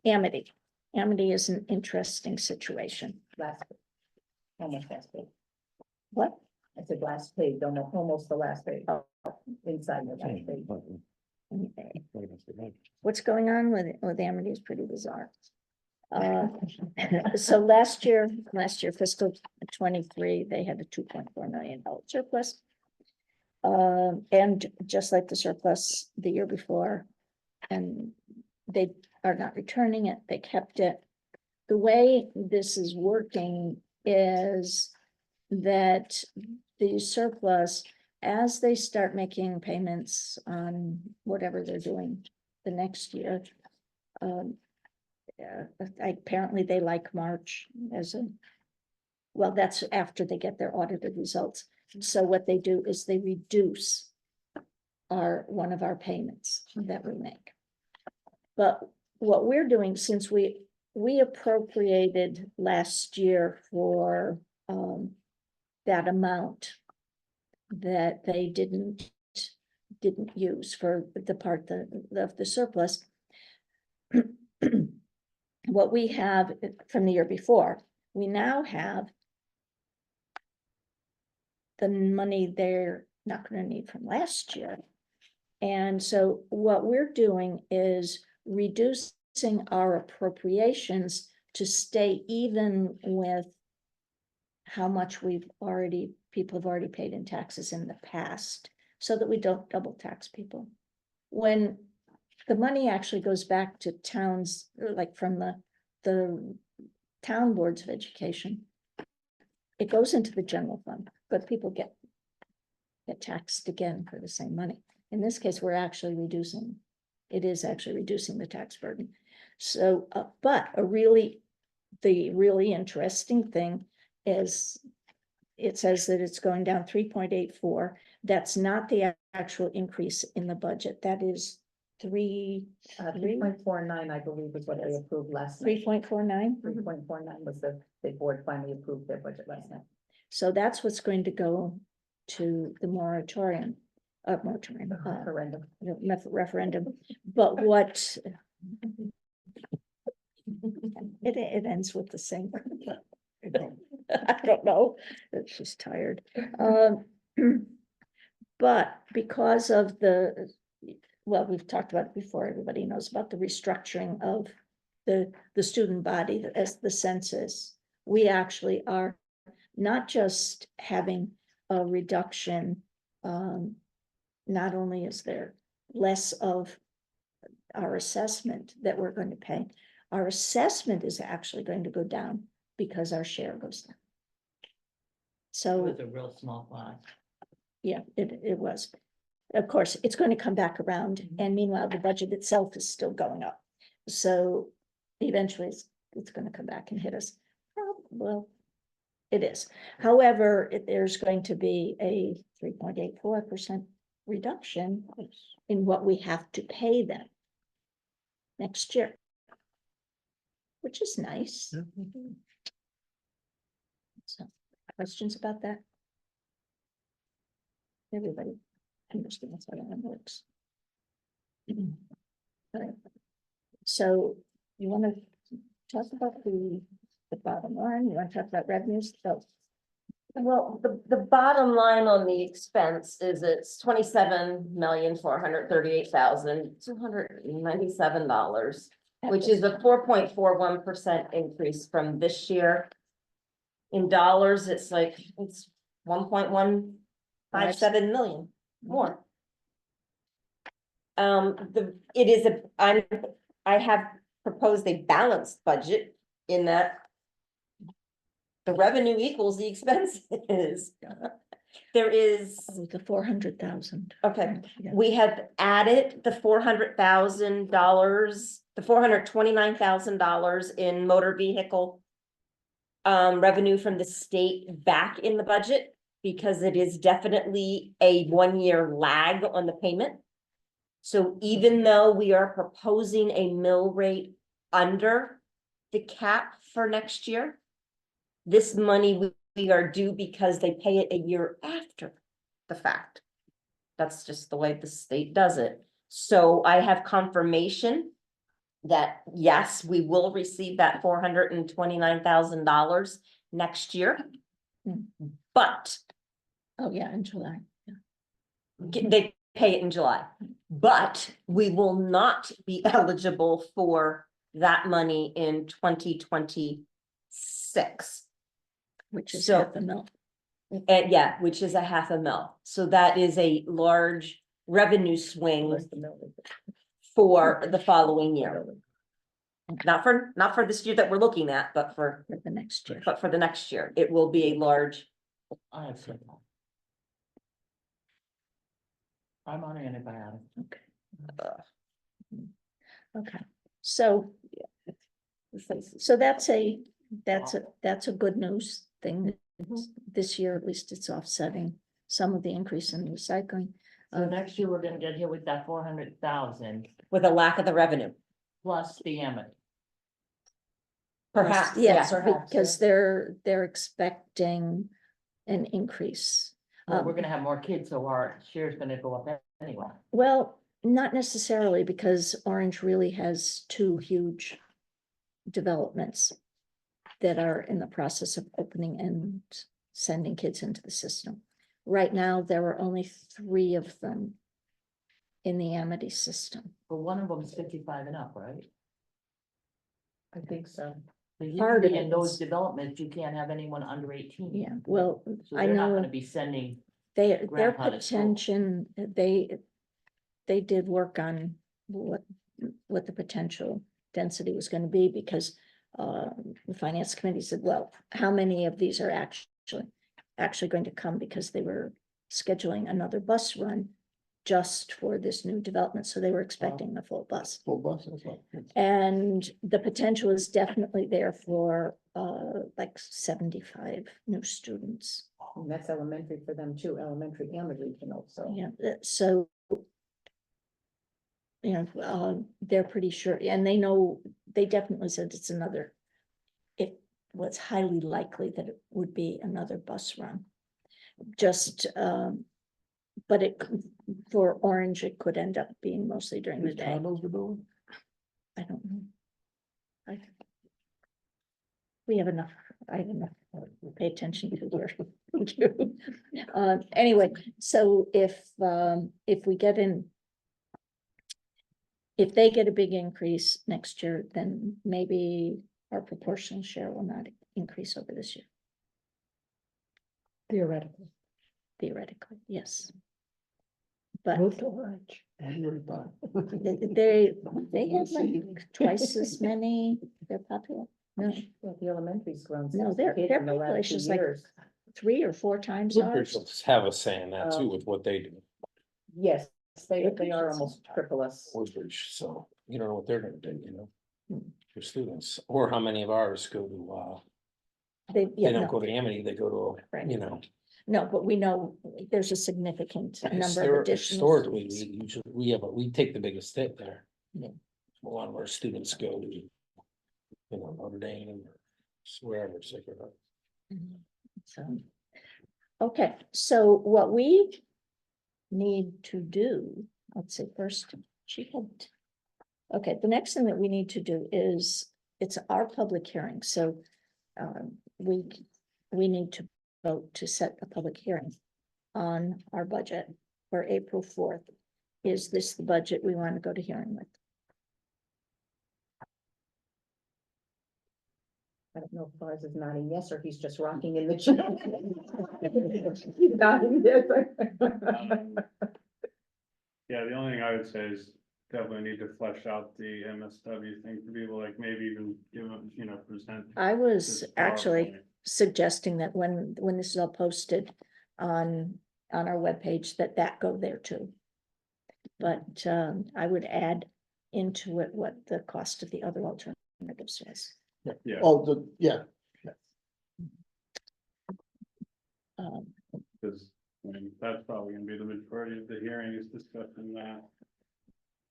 Speaker 1: Amity. Amity is an interesting situation.
Speaker 6: Last, almost last page.
Speaker 1: What?
Speaker 6: I said last page, almost the last page.
Speaker 1: Oh.
Speaker 6: Inside the last page.
Speaker 1: What's going on with Amity is pretty bizarre. So last year fiscal 23, they had a $2.4 million surplus. And just like the surplus the year before, and they are not returning it, they kept it. The way this is working is that the surplus, as they start making payments on whatever they're doing the next year, apparently they like March as well, that's after they get their audited results. So what they do is they reduce one of our payments that we make. But what we're doing, since we appropriated last year for that amount that they didn't use for the part of the surplus. What we have from the year before, we now have the money they're not going to need from last year. And so what we're doing is reducing our appropriations to stay even with how much people have already paid in taxes in the past, so that we don't double tax people. When the money actually goes back to towns, like from the town boards of education, it goes into the general fund, but people get taxed again for the same money. In this case, it is actually reducing the tax burden. So, but the really interesting thing is it says that it's going down 3.84. That's not the actual increase in the budget. That is
Speaker 6: 3.49, I believe, is what they approved last night.
Speaker 1: 3.49.
Speaker 6: 3.49 was the board finally approved their budget last night.
Speaker 1: So that's what's going to go to the referendum. But what it ends with the same. I don't know, she's tired. But because of we've talked about it before, everybody knows about the restructuring of the student body as the census. We actually are not just having a reduction, not only is there less of our assessment that we're going to pay, our assessment is actually going to go down because our share goes down.
Speaker 3: It
Speaker 1: So,
Speaker 3: was a real small class.
Speaker 1: yeah, it was. Of course, it's going to come back around, and meanwhile, the budget itself is still going up. So eventually it's going to come back and hit us. Well, it is. However, there's going to be a 3.84% reduction in what we have to pay them next year, which is nice. So, questions about that? Everybody understands how that works. All right. So you want to talk about the the bottom line, you want to talk about revenues? So,
Speaker 5: Well, the bottom line on the expense is it's $27,438,297, which is a 4.41% increase from this year. In dollars, it's 1.157 million more. I have proposed a balanced budget in that the revenue equals the expenses. There is,
Speaker 1: the 400,000.
Speaker 5: okay,
Speaker 1: Yeah.
Speaker 5: we have added the $400,000, the $429,000 in motor vehicle revenue from the state back in the budget, because it is definitely a 1-year lag on the payment. So even though we are proposing a mill rate under the cap for next year, this money we are due because they pay it a year after the fact. That's just the way the state does it. So I have confirmation that yes, we will receive that $429,000 next year. But
Speaker 1: Oh, yeah, in July.
Speaker 5: they pay it in July, but we will not be eligible for that money in 2026.
Speaker 1: Which is
Speaker 5: So-
Speaker 1: half a mil.
Speaker 5: And yeah, which is a $500,000. So that is a large revenue swing for the following year. Not for this year that we're looking at, but for
Speaker 1: For the next year.
Speaker 5: the next year, it will be a large.
Speaker 3: I have some. I'm on antibiotics.
Speaker 1: Okay, so that's a good news thing. This year, at least it's offsetting some of the increase in recycling.
Speaker 3: So next year, we're gonna get hit with that 400,000
Speaker 5: With a lack of the revenue,
Speaker 3: plus the amity.
Speaker 5: perhaps,
Speaker 1: Yes,
Speaker 5: yeah.
Speaker 1: because they're expecting an increase.
Speaker 3: Well, we're gonna have more kids, so our share's gonna go up anyway.
Speaker 1: Well, not necessarily, because Orange really has two huge developments that are in the process of opening and sending kids into the system. Right now, there are only 3 of them in the Amity system.
Speaker 3: But one of them is 55 and up, right?
Speaker 6: I think so.
Speaker 3: But
Speaker 1: Part of
Speaker 3: usually in those
Speaker 1: it's-
Speaker 3: developments, you can't have anyone under 18.
Speaker 1: Yeah, well,
Speaker 3: So
Speaker 1: I
Speaker 3: they're not
Speaker 1: know
Speaker 3: gonna be sending,
Speaker 1: their
Speaker 3: grandpa to school.
Speaker 1: potential, they did work on what the potential density was gonna be, because the finance committee said, well, how many of these are actually going to come, because they were scheduling another bus run just for this new development, so they were expecting a full bus.
Speaker 2: Full bus, that's all.
Speaker 1: And the potential is definitely there for like 75 new students.
Speaker 6: And that's elementary for them too, elementary and the regional, so.
Speaker 1: Yeah, so. They're pretty sure, and they know, they definitely said it's another. It was highly likely that it would be another bus run. Just, but for Orange, it could end up being mostly during the
Speaker 2: These
Speaker 1: day.
Speaker 2: condos they're building?
Speaker 1: I don't know. We have enough, I have enough to pay attention to here. Thank you. Anyway, so if we get in. If they get a big increase next year, then maybe our proportional share will not increase over this year,
Speaker 6: Theoretically.
Speaker 1: theoretically, yes. But
Speaker 6: Move to Orange.
Speaker 1: they have like twice as many, they're popular, no,
Speaker 6: Well, the elementary's grown.
Speaker 1: No,
Speaker 6: 60
Speaker 1: their
Speaker 6: kids in the last
Speaker 1: population's
Speaker 6: 2
Speaker 1: like-
Speaker 6: years.
Speaker 1: 3 or 4 times
Speaker 4: Woodbridge
Speaker 1: ours.
Speaker 4: will have us saying that too with what they do,
Speaker 6: Yes, they are almost triple us.
Speaker 4: Woodbridge, so you don't know what they're gonna do,
Speaker 1: Hmm.
Speaker 4: for students, or how many of ours go to,
Speaker 1: They,
Speaker 4: they
Speaker 1: yeah,
Speaker 4: don't
Speaker 1: no,
Speaker 4: go to Amity, they go to,
Speaker 1: Right. No, but we know there's a significant number of additional.
Speaker 4: historically,
Speaker 1: students.
Speaker 4: we take the biggest hit there.
Speaker 1: Yeah.
Speaker 4: A lot of our students go to, Notre Dame or wherever, Sacred Heart.
Speaker 1: So, okay, so what we need to do, let's see, first, okay, the next thing that we need to do is, it's our public hearing, so we need to vote to set a public hearing on our budget for April 4th. Is this the budget we want to go to hearing with?
Speaker 6: I don't know if Lars is nodding yes, or he's just rocking in the chair. He's nodding yes.
Speaker 8: Yeah, the only thing I would say is definitely need to flesh out the MSW thing for people, like maybe even give them, present.
Speaker 1: I was
Speaker 8: this
Speaker 1: actually
Speaker 8: PowerPoint.
Speaker 1: suggesting that when this is all posted on our webpage, that go there too. But I would add into it what the cost of the other alternatives was.
Speaker 8: Yeah,
Speaker 2: Oh, yeah,
Speaker 8: because, that's probably gonna be the majority of the hearing is discussing that.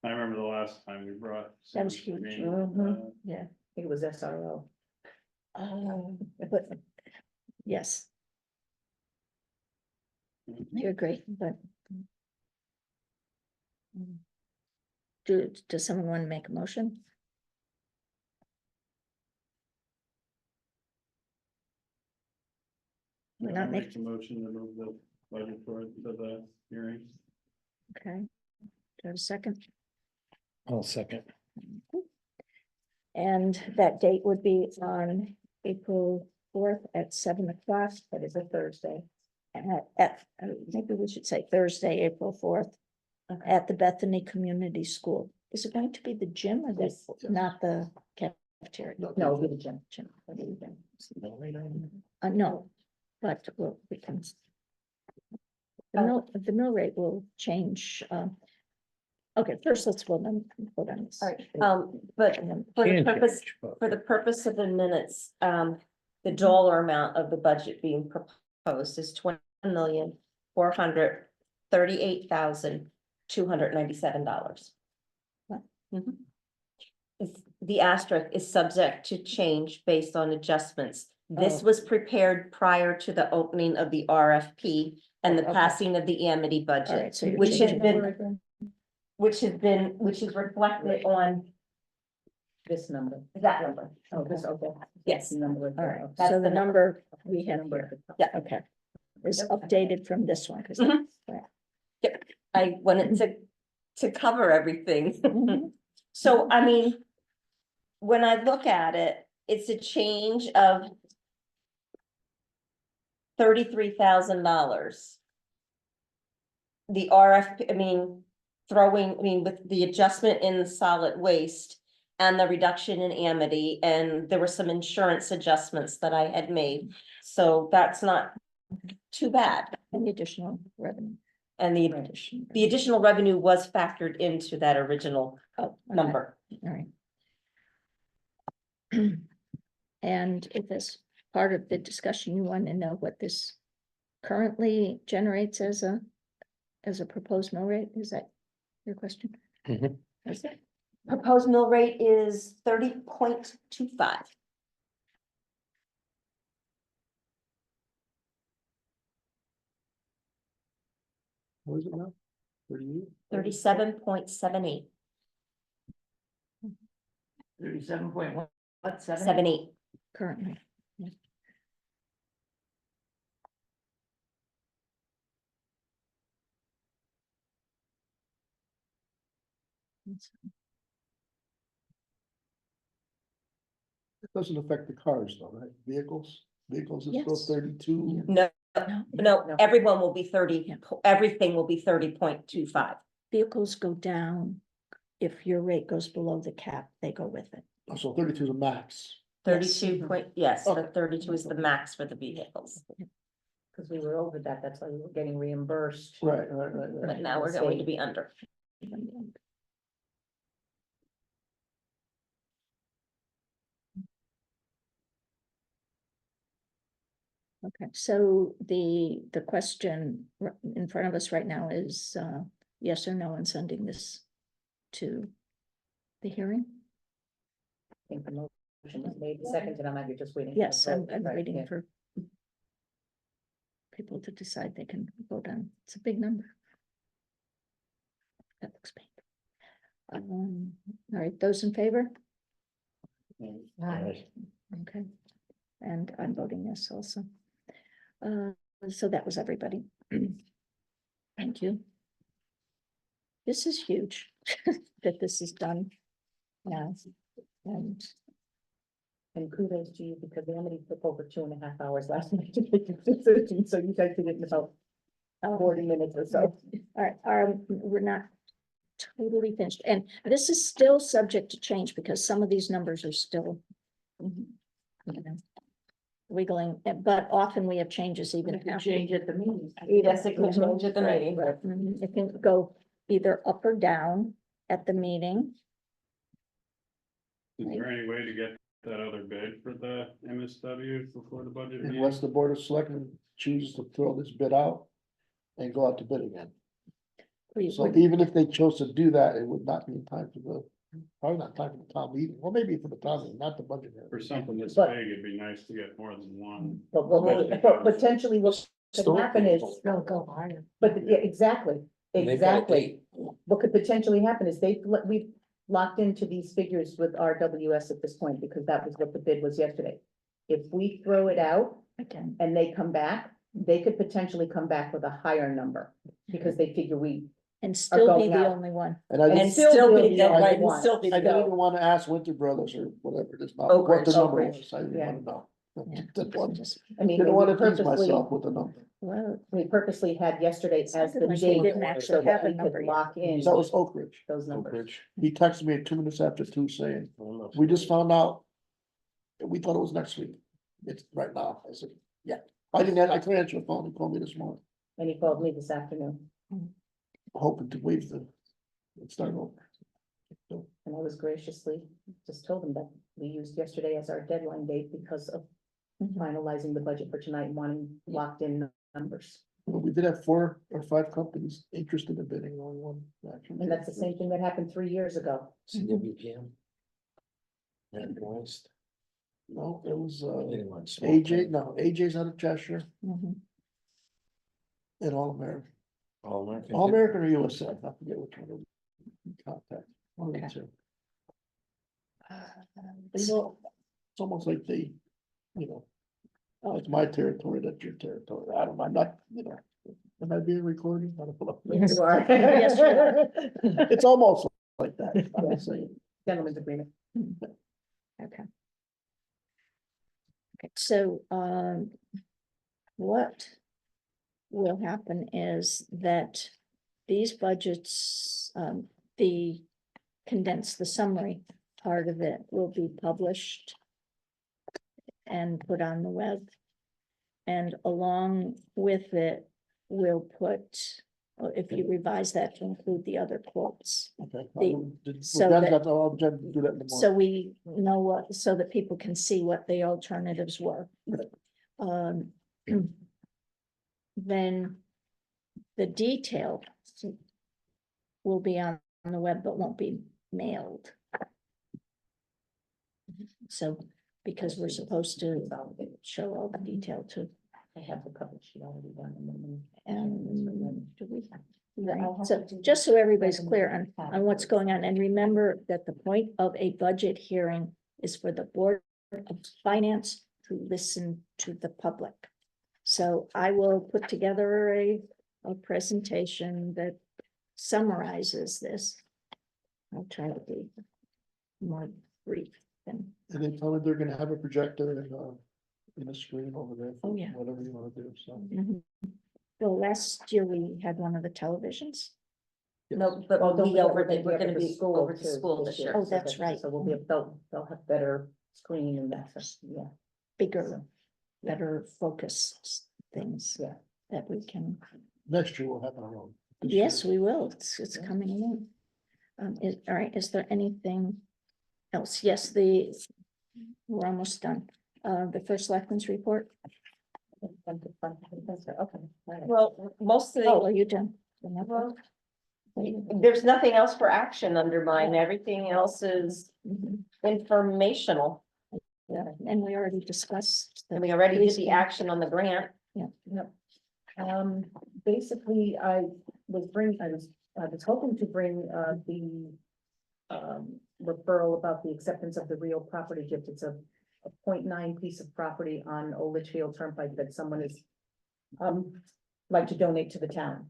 Speaker 8: I remember the last time we brought.
Speaker 1: That was
Speaker 8: something to
Speaker 1: huge.
Speaker 8: me,
Speaker 6: Mhm.
Speaker 1: Yeah.
Speaker 6: I think it was SRO.
Speaker 1: But yes. You're great, but. Does someone want to make a motion? We're
Speaker 8: I'll
Speaker 1: not
Speaker 8: make
Speaker 1: making,
Speaker 8: a motion to move the budget for the hearing.
Speaker 1: okay. Do I have a second?
Speaker 4: I'll second.
Speaker 1: And that date would be on April 4th at 7 o'clock.
Speaker 6: That is a Thursday.
Speaker 1: Maybe we should say Thursday, April 4th, at the Bethany Community School. Is it going to be the gym or
Speaker 6: Yes.
Speaker 1: not the cafeteria?
Speaker 6: No, it'll be the gym.
Speaker 1: Gym.
Speaker 6: Gym.
Speaker 1: No, but we can. The mill rate will change. Okay, first let's vote on this.
Speaker 5: All right, but
Speaker 1: And then-
Speaker 5: for the
Speaker 4: Can
Speaker 5: purpose,
Speaker 4: change, but-
Speaker 5: for the purpose of the minutes, the dollar amount of the budget being proposed is $21,438,297.
Speaker 1: What?
Speaker 5: The asterisk is subject to change based on adjustments. This
Speaker 1: Oh.
Speaker 5: was prepared prior to the opening of the RFP and the
Speaker 1: Okay.
Speaker 5: passing of the Amity
Speaker 1: All right,
Speaker 5: budget,
Speaker 1: so you're
Speaker 5: which has
Speaker 1: changing
Speaker 5: been,
Speaker 1: it.
Speaker 5: which is reflected on
Speaker 6: This number.
Speaker 5: that number.
Speaker 6: Oh, this, okay.
Speaker 5: Yes.
Speaker 6: Number.
Speaker 1: All right,
Speaker 5: That's
Speaker 1: so the
Speaker 5: the
Speaker 1: number we have
Speaker 6: Number
Speaker 1: here,
Speaker 6: at the top.
Speaker 5: Yeah.
Speaker 1: okay, is updated from this one. 'Cause
Speaker 5: Mhm.
Speaker 1: yeah.
Speaker 5: I wanted to cover everything.
Speaker 1: Mhm.
Speaker 5: So, I mean, when I look at it, it's a change of $33,000. The RFP, with the adjustment in solid waste and the reduction in Amity, and there were some insurance adjustments that I had made. So that's not too bad.
Speaker 1: And the additional revenue.
Speaker 5: And the additional revenue was factored into that original
Speaker 1: Oh, okay.
Speaker 5: number.
Speaker 1: All right. And if as part of the discussion, you want to know what this currently generates as a proposed mill rate, is that your question?
Speaker 4: Mhm.
Speaker 1: Is it?
Speaker 5: Proposed mill rate is 30.25.
Speaker 2: what is it now? 38?
Speaker 5: 37.78.
Speaker 3: 37.1,
Speaker 5: 78.
Speaker 1: Currently. Yeah.
Speaker 2: It doesn't affect the cars though, right? Vehicles is still
Speaker 1: Yes.
Speaker 2: 32.
Speaker 5: No,
Speaker 1: No,
Speaker 5: no, everyone will be 30,
Speaker 1: Yeah.
Speaker 5: everything will be 30.25.
Speaker 1: vehicles go down. If your rate goes below the cap, they go with it.
Speaker 2: Oh, so 32 is a max.
Speaker 5: 32 point, yes, the
Speaker 2: Okay.
Speaker 5: 32 is the max for the vehicles,
Speaker 6: Because we were over that, that's why we were getting reimbursed.
Speaker 2: Right.
Speaker 5: but now we're going to be under.
Speaker 1: Okay, so the question in front of us right now is yes or no on sending this to the hearing?
Speaker 6: I think the motion was made, seconded, I might be just waiting. for
Speaker 1: Yes,
Speaker 6: the
Speaker 1: I'm
Speaker 6: vote, right,
Speaker 1: waiting
Speaker 6: yeah.
Speaker 1: for people to decide they can vote on. It's a big number. That looks big. All right, those in favor?
Speaker 4: Right.
Speaker 1: Okay. and I'm voting yes also. So that was everybody. Thank you. This is huge that this is done. Yeah, and
Speaker 6: And kudos to you because Amity took over 2.5 hours last night to make a decision, so you guys did it in about 40 minutes or so.
Speaker 1: we're not totally finished, and this is still subject to change because some of these numbers are still, you know, wiggling, but often we have changes even if we change
Speaker 3: at the meeting.
Speaker 5: Yes, it can change at the meeting.
Speaker 1: It can go either up or down at the meeting.
Speaker 8: Is there any way to get that other bid for the MSW before the budget meeting?
Speaker 2: Unless the Board of Selectmen chooses to throw this bid out and go out to bid again.
Speaker 1: We
Speaker 2: So
Speaker 1: would-
Speaker 2: even if they chose to do that, it would not be in time for probably not time for the town meeting, well, maybe for the town meeting, not the budget. hearing.
Speaker 8: For something this
Speaker 6: But-
Speaker 8: big, it'd be nice to get more than one.
Speaker 6: But potentially what could happen is,
Speaker 1: They'll go higher.
Speaker 6: but yeah, exactly,
Speaker 4: And they've got a
Speaker 6: exactly.
Speaker 4: date.
Speaker 6: What could potentially happen is we've locked into these figures with RWS at this point, because that was what the bid was yesterday. If we throw it out
Speaker 1: Again,
Speaker 6: and they come back, they could potentially come back with a higher number, because they figure we,
Speaker 1: and still be
Speaker 6: going
Speaker 1: the
Speaker 6: out.
Speaker 1: only one.
Speaker 2: And I
Speaker 6: And
Speaker 2: didn't,
Speaker 6: still
Speaker 5: be
Speaker 6: be
Speaker 5: the
Speaker 6: the
Speaker 5: right,
Speaker 6: only one.
Speaker 5: still be
Speaker 2: I
Speaker 5: the
Speaker 2: didn't even wanna ask Winter Brothers or whatever it is, not
Speaker 6: Oak
Speaker 2: what the
Speaker 6: Ridge,
Speaker 2: number
Speaker 6: Oak Ridge,
Speaker 2: was, I didn't
Speaker 6: yeah.
Speaker 2: wanna know.
Speaker 1: Yeah.
Speaker 2: Didn't want-
Speaker 1: Just,
Speaker 6: I mean,
Speaker 2: didn't
Speaker 6: we
Speaker 2: wanna tease
Speaker 6: purposely,
Speaker 2: myself with a number.
Speaker 1: well,
Speaker 6: we purposely had yesterday as
Speaker 1: Sounded
Speaker 6: the
Speaker 1: like they
Speaker 6: date,
Speaker 1: didn't
Speaker 6: so
Speaker 1: actually have
Speaker 6: that
Speaker 1: a
Speaker 6: we
Speaker 1: number
Speaker 6: could
Speaker 1: yet.
Speaker 6: lock in
Speaker 2: That was Oak Ridge.
Speaker 6: those
Speaker 4: Oak
Speaker 6: numbers.
Speaker 4: Ridge.
Speaker 2: He texted me at 2 minutes after 2 saying, we just found out. We thought it was next week. It's right now. I said, yeah. I couldn't answer the phone. He called me this morning,
Speaker 6: And he called me this afternoon,
Speaker 2: hoping to waive the. Let's start over.
Speaker 6: and I was graciously just told him that we used yesterday as our deadline date because of
Speaker 1: mhm.
Speaker 6: finalizing the budget for tonight and wanting locked in numbers.
Speaker 2: Well, we did have 4 or 5 companies interested in bidding on one. actually.
Speaker 6: And that's the same thing that happened 3 years ago.
Speaker 4: CWPM. And West.
Speaker 2: No, it was
Speaker 4: Anyone small.
Speaker 2: AJ, no, AJ's out of Cheshire
Speaker 1: Mhm.
Speaker 2: and All American.
Speaker 4: All American.
Speaker 2: All American or USA, I forget which one. Contact. One of the
Speaker 1: Okay.
Speaker 2: two. So, it's almost like they, you know,
Speaker 1: Oh,
Speaker 2: it's my territory, that's your territory. I don't, I'm not, you know, am I being recorded? I don't know.
Speaker 6: Yes, you are.
Speaker 1: Yes, you are.
Speaker 2: It's almost like that, I'm just saying.
Speaker 6: Gentleman's agreement.
Speaker 1: okay. Okay, so, what will happen is that these budgets, the condensed, the summary part of it will be published and put on the web. And along with it, we'll put, if you revise that to include the other quotes.
Speaker 2: Okay.
Speaker 1: so
Speaker 2: Dan's
Speaker 1: that-
Speaker 2: got the- I'll do that in the morning.
Speaker 1: So we know what, so that people can see what the alternatives were.
Speaker 2: Right.
Speaker 1: Um, then the detail will be on the web, but won't be mailed. So, because we're supposed to show all the detail too.
Speaker 6: I have the cover sheet already done.
Speaker 1: And do we?
Speaker 5: Yeah, I'll have
Speaker 1: So
Speaker 5: to do
Speaker 1: just so everybody's
Speaker 5: that.
Speaker 1: clear on what's going on, and remember that the point of a budget hearing is for the Board of Finance to listen to the public. So I will put together a presentation that summarizes this. I'll try to be more brief than,
Speaker 2: And they tell me they're gonna have a projector and, in a screen over there.
Speaker 1: Oh, yeah.
Speaker 2: Whatever you wanna do, so.
Speaker 1: Mhm. So last year we had one of the televisions.
Speaker 5: No, but
Speaker 6: Well, don't
Speaker 5: we
Speaker 6: forget,
Speaker 5: we're gonna
Speaker 6: up at the
Speaker 5: be over to
Speaker 6: too
Speaker 5: school this year.
Speaker 1: Oh,
Speaker 6: so
Speaker 1: that's right.
Speaker 6: So we'll be, they'll have better screen and access, yeah.
Speaker 1: Bigger, better focused things.
Speaker 6: Yeah.
Speaker 1: That we can,
Speaker 2: Next year we'll have our own. This
Speaker 1: yes,
Speaker 2: year-
Speaker 1: we will, it's
Speaker 6: Yeah.
Speaker 1: coming in. All right, is there anything else? Yes, we're almost done. The first selectmen's report.
Speaker 6: Okay, all right.
Speaker 5: Well, most of
Speaker 1: Oh,
Speaker 5: the,
Speaker 1: are you done?
Speaker 5: well, there's nothing else for action under mine. Everything else is
Speaker 1: Mhm.
Speaker 5: informational.
Speaker 1: Yeah, and we already discussed.
Speaker 5: And we already did
Speaker 1: police
Speaker 5: the
Speaker 1: camp.
Speaker 5: action on the grant.
Speaker 6: Basically, I was hoping to bring, the referral about the acceptance of the real property gift. It's a a 0.9 piece of property on Old Litchfield Turnpike that someone is like to donate to the town.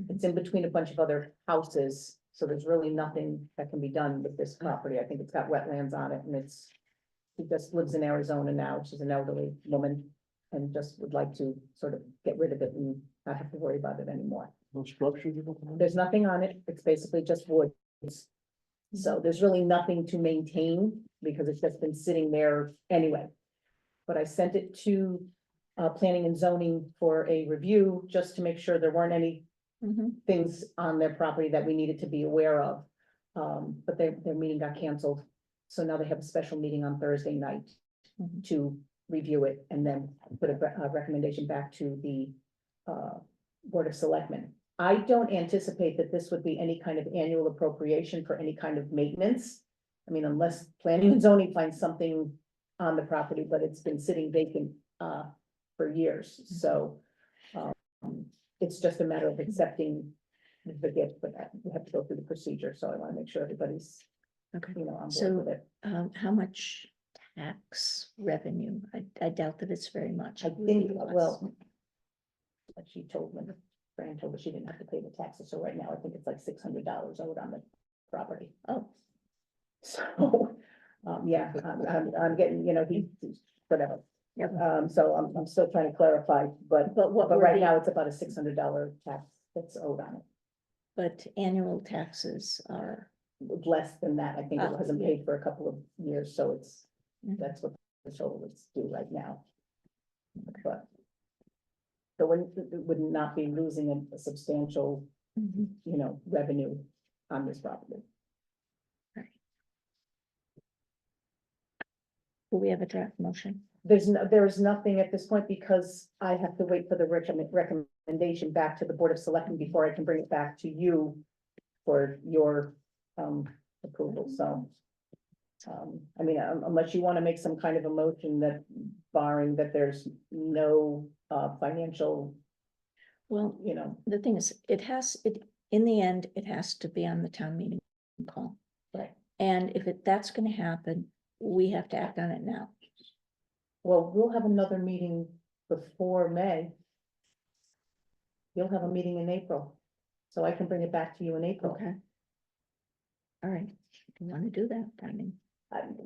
Speaker 6: It's in between a bunch of other houses, so there's really nothing that can be done with this property. I think it's got wetlands on it, and she just lives in Arizona now. She's an elderly woman and just would like to sort of get rid of it and not have to worry about it anymore.
Speaker 2: No structures or nothing?
Speaker 6: There's nothing on it. It's basically just woods. So there's really nothing to maintain because it's just been sitting there anyway. But I sent it to planning and zoning for a review, just to make sure there weren't any
Speaker 1: Mhm.
Speaker 6: things on their property that we needed to be aware of. But their meeting got canceled. So now they have a special meeting on Thursday night
Speaker 1: Mhm.
Speaker 6: to review it and then put a recommendation back to the Board of Selectmen. I don't anticipate that this would be any kind of annual appropriation for any kind of maintenance. I mean, unless planning and zoning finds something on the property, but it's been sitting vacant for years, so. It's just a matter of accepting the gift, but we have to go through the procedure, so I wanna make sure everybody's,
Speaker 1: Okay,
Speaker 6: on board
Speaker 1: So-
Speaker 6: with it.
Speaker 1: how much tax revenue? I doubt that it's very much.
Speaker 6: I
Speaker 1: It would
Speaker 6: think,
Speaker 1: be less.
Speaker 6: well. Like she told me, Fran told her she didn't have to pay the taxes, so right now I think it's like $600 owed on the property.
Speaker 1: Oh,
Speaker 6: So, yeah, I'm getting, whatever.
Speaker 1: Yep.
Speaker 6: So I'm still trying to clarify, but
Speaker 1: what
Speaker 6: but
Speaker 1: were
Speaker 6: right
Speaker 1: the-
Speaker 6: now it's about a $600 tax that's owed on it.
Speaker 1: but annual taxes are,
Speaker 6: Less than that, I think it
Speaker 1: Oh,
Speaker 6: hasn't
Speaker 1: yeah.
Speaker 6: paid for a couple of years, so
Speaker 1: Mhm.
Speaker 6: that's what the total is due right now. But. So we would not be losing a substantial,
Speaker 1: Mhm.
Speaker 6: revenue on this property.
Speaker 1: Do we have a draft motion?
Speaker 6: There is nothing at this point because I have to wait for the recommendation back to the Board of Selectmen before I can bring it back to you for your approval, so. I mean, unless you want to make some kind of a motion that barring that there's no financial,
Speaker 1: Well, the thing is, in the end, it has to be on the town meeting call.
Speaker 6: Right.
Speaker 1: And if that's gonna happen, we have to act on it now.
Speaker 6: well, we'll have another meeting before May. You'll have a meeting in April, so I can bring it back to you in April.
Speaker 1: Okay. All right, if you wanna do that, I mean,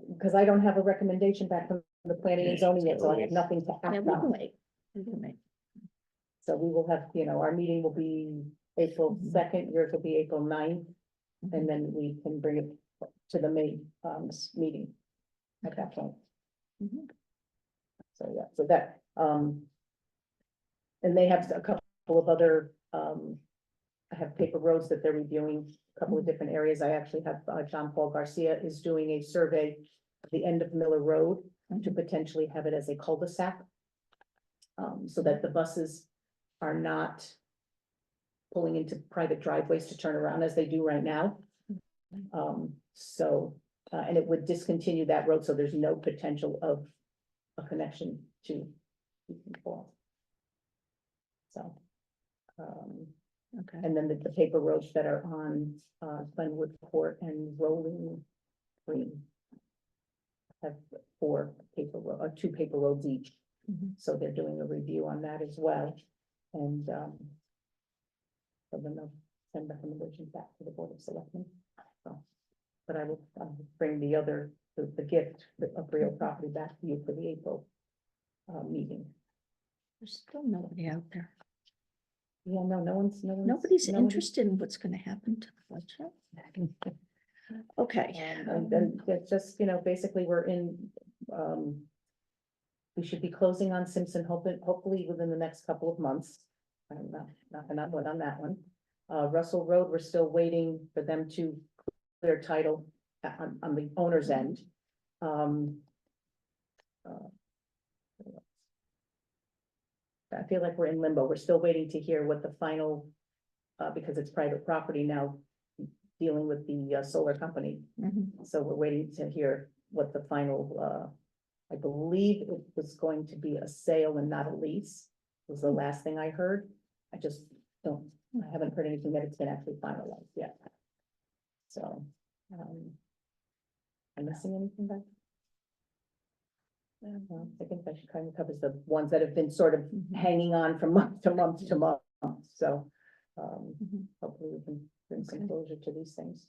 Speaker 6: Because I don't have a recommendation back from the planning and zoning yet, so I have nothing to
Speaker 1: yeah,
Speaker 6: act
Speaker 1: we can
Speaker 6: on.
Speaker 1: wait. We can wait.
Speaker 6: So we will have, our meeting will be April
Speaker 1: Mhm.
Speaker 6: 2nd, yours will be April 9th, and then we can bring it to the May meeting at that point.
Speaker 1: Mhm.
Speaker 6: So, yeah, so that, and they have a couple of other, I have paper roads that they're reviewing, a couple of different areas. I actually have, John Paul Garcia is doing a survey of the end of Miller Road to potentially have it as a cul-de-sac. So that the buses are not pulling into private driveways to turn around as they do right now. And it would discontinue that road, so there's no potential of a connection to Beacon Falls. So.
Speaker 1: Okay,
Speaker 6: And then the paper roads that are on, Glenwood Court and Rolling Green. Have two paper roads each,
Speaker 1: Mhm.
Speaker 6: so they're doing a review on that as well, and, so then they'll send recommendations back to the Board of Selectmen. So, but I will, bring the gift of real property back to you for the April, meeting.
Speaker 1: there's still nobody out there.
Speaker 6: Yeah, nobody's
Speaker 1: Nobody's interested in what's gonna happen to the budget. Okay.
Speaker 6: And then it's just, basically we're in, we should be closing on Simpson, hopefully within the next couple of months. I'm not wood on that one. Russell Road, we're still waiting for them to clear title on the owner's end. I feel like we're in limbo. We're still waiting to hear what the final, because it's private property now, dealing with the solar company.
Speaker 1: Mhm.
Speaker 6: So we're waiting to hear what the final, I believe it was going to be a sale and not a lease, was the last thing I heard. I haven't heard anything that it's been actually finalized yet. So, am I missing anything back? I think that should kind of covers the ones that have been sort of hanging on from month to month to month, so.
Speaker 1: Mhm.
Speaker 6: Hopefully we can bring some
Speaker 1: Okay.
Speaker 6: closure to these things.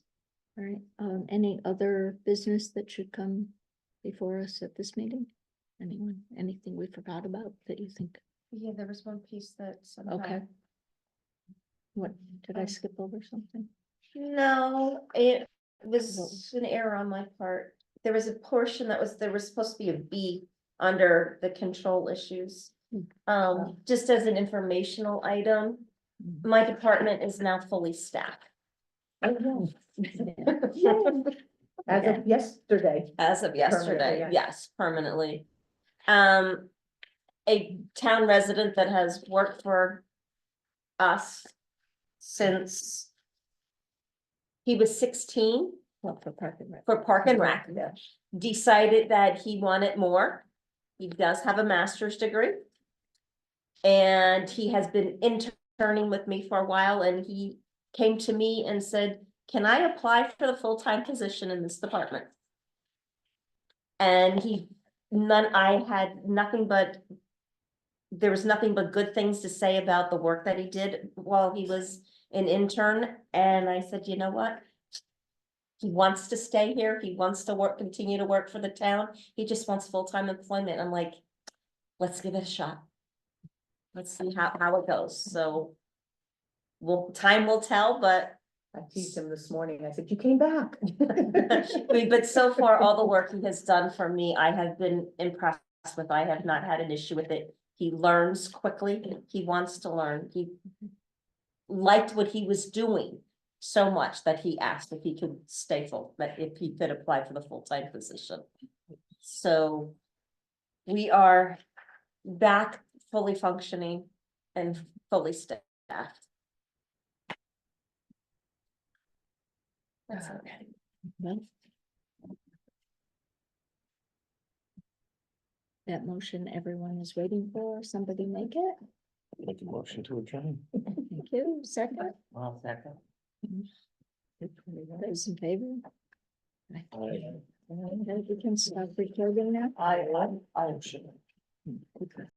Speaker 1: All right, any other business that should come before us at this meeting? Anyone, anything we forgot about that you think,
Speaker 5: Yeah, there was one piece that
Speaker 1: okay? What, did I skip over something?
Speaker 5: No, it was an error on my part. There was a portion there was supposed to be a B under the control issues. Just as an informational item, my department is now fully staffed.
Speaker 6: Oh,
Speaker 1: Yay.
Speaker 6: as of yesterday.
Speaker 5: As of yesterday,
Speaker 6: yeah.
Speaker 5: yes, permanently. A town resident that has worked for us since he was 16
Speaker 1: Well, for parking.
Speaker 5: for Park and Rec, decided that he wanted more. He does have a master's degree. And he has been interning with me for a while, and he came to me and said, can I apply for the full-time position in this department? And I had nothing but, there was nothing but good things to say about the work that he did while he was an intern, and I said, you know what? He wants to stay here, he wants to continue to work for the town, he just wants full-time employment. I'm like, let's give it a shot. Let's see how it goes, so. Time will tell, but
Speaker 6: I teased him this morning, I said, you came back.
Speaker 5: but so far, all the work he has done for me, I have been impressed with. I have not had an issue with it. He learns quickly. He wants to learn. He liked what he was doing so much that he asked if he could if he could apply for the full-time position. So we are back fully functioning and fully staffed. That's okay.
Speaker 1: Well, that motion everyone is waiting for, somebody make it.
Speaker 4: Make a motion to adjourn.
Speaker 1: Thank you, second.
Speaker 3: Well, second.
Speaker 1: Those in favor?
Speaker 4: I
Speaker 1: Okay, we can stop recording now.
Speaker 2: I am sure.
Speaker 1: Okay.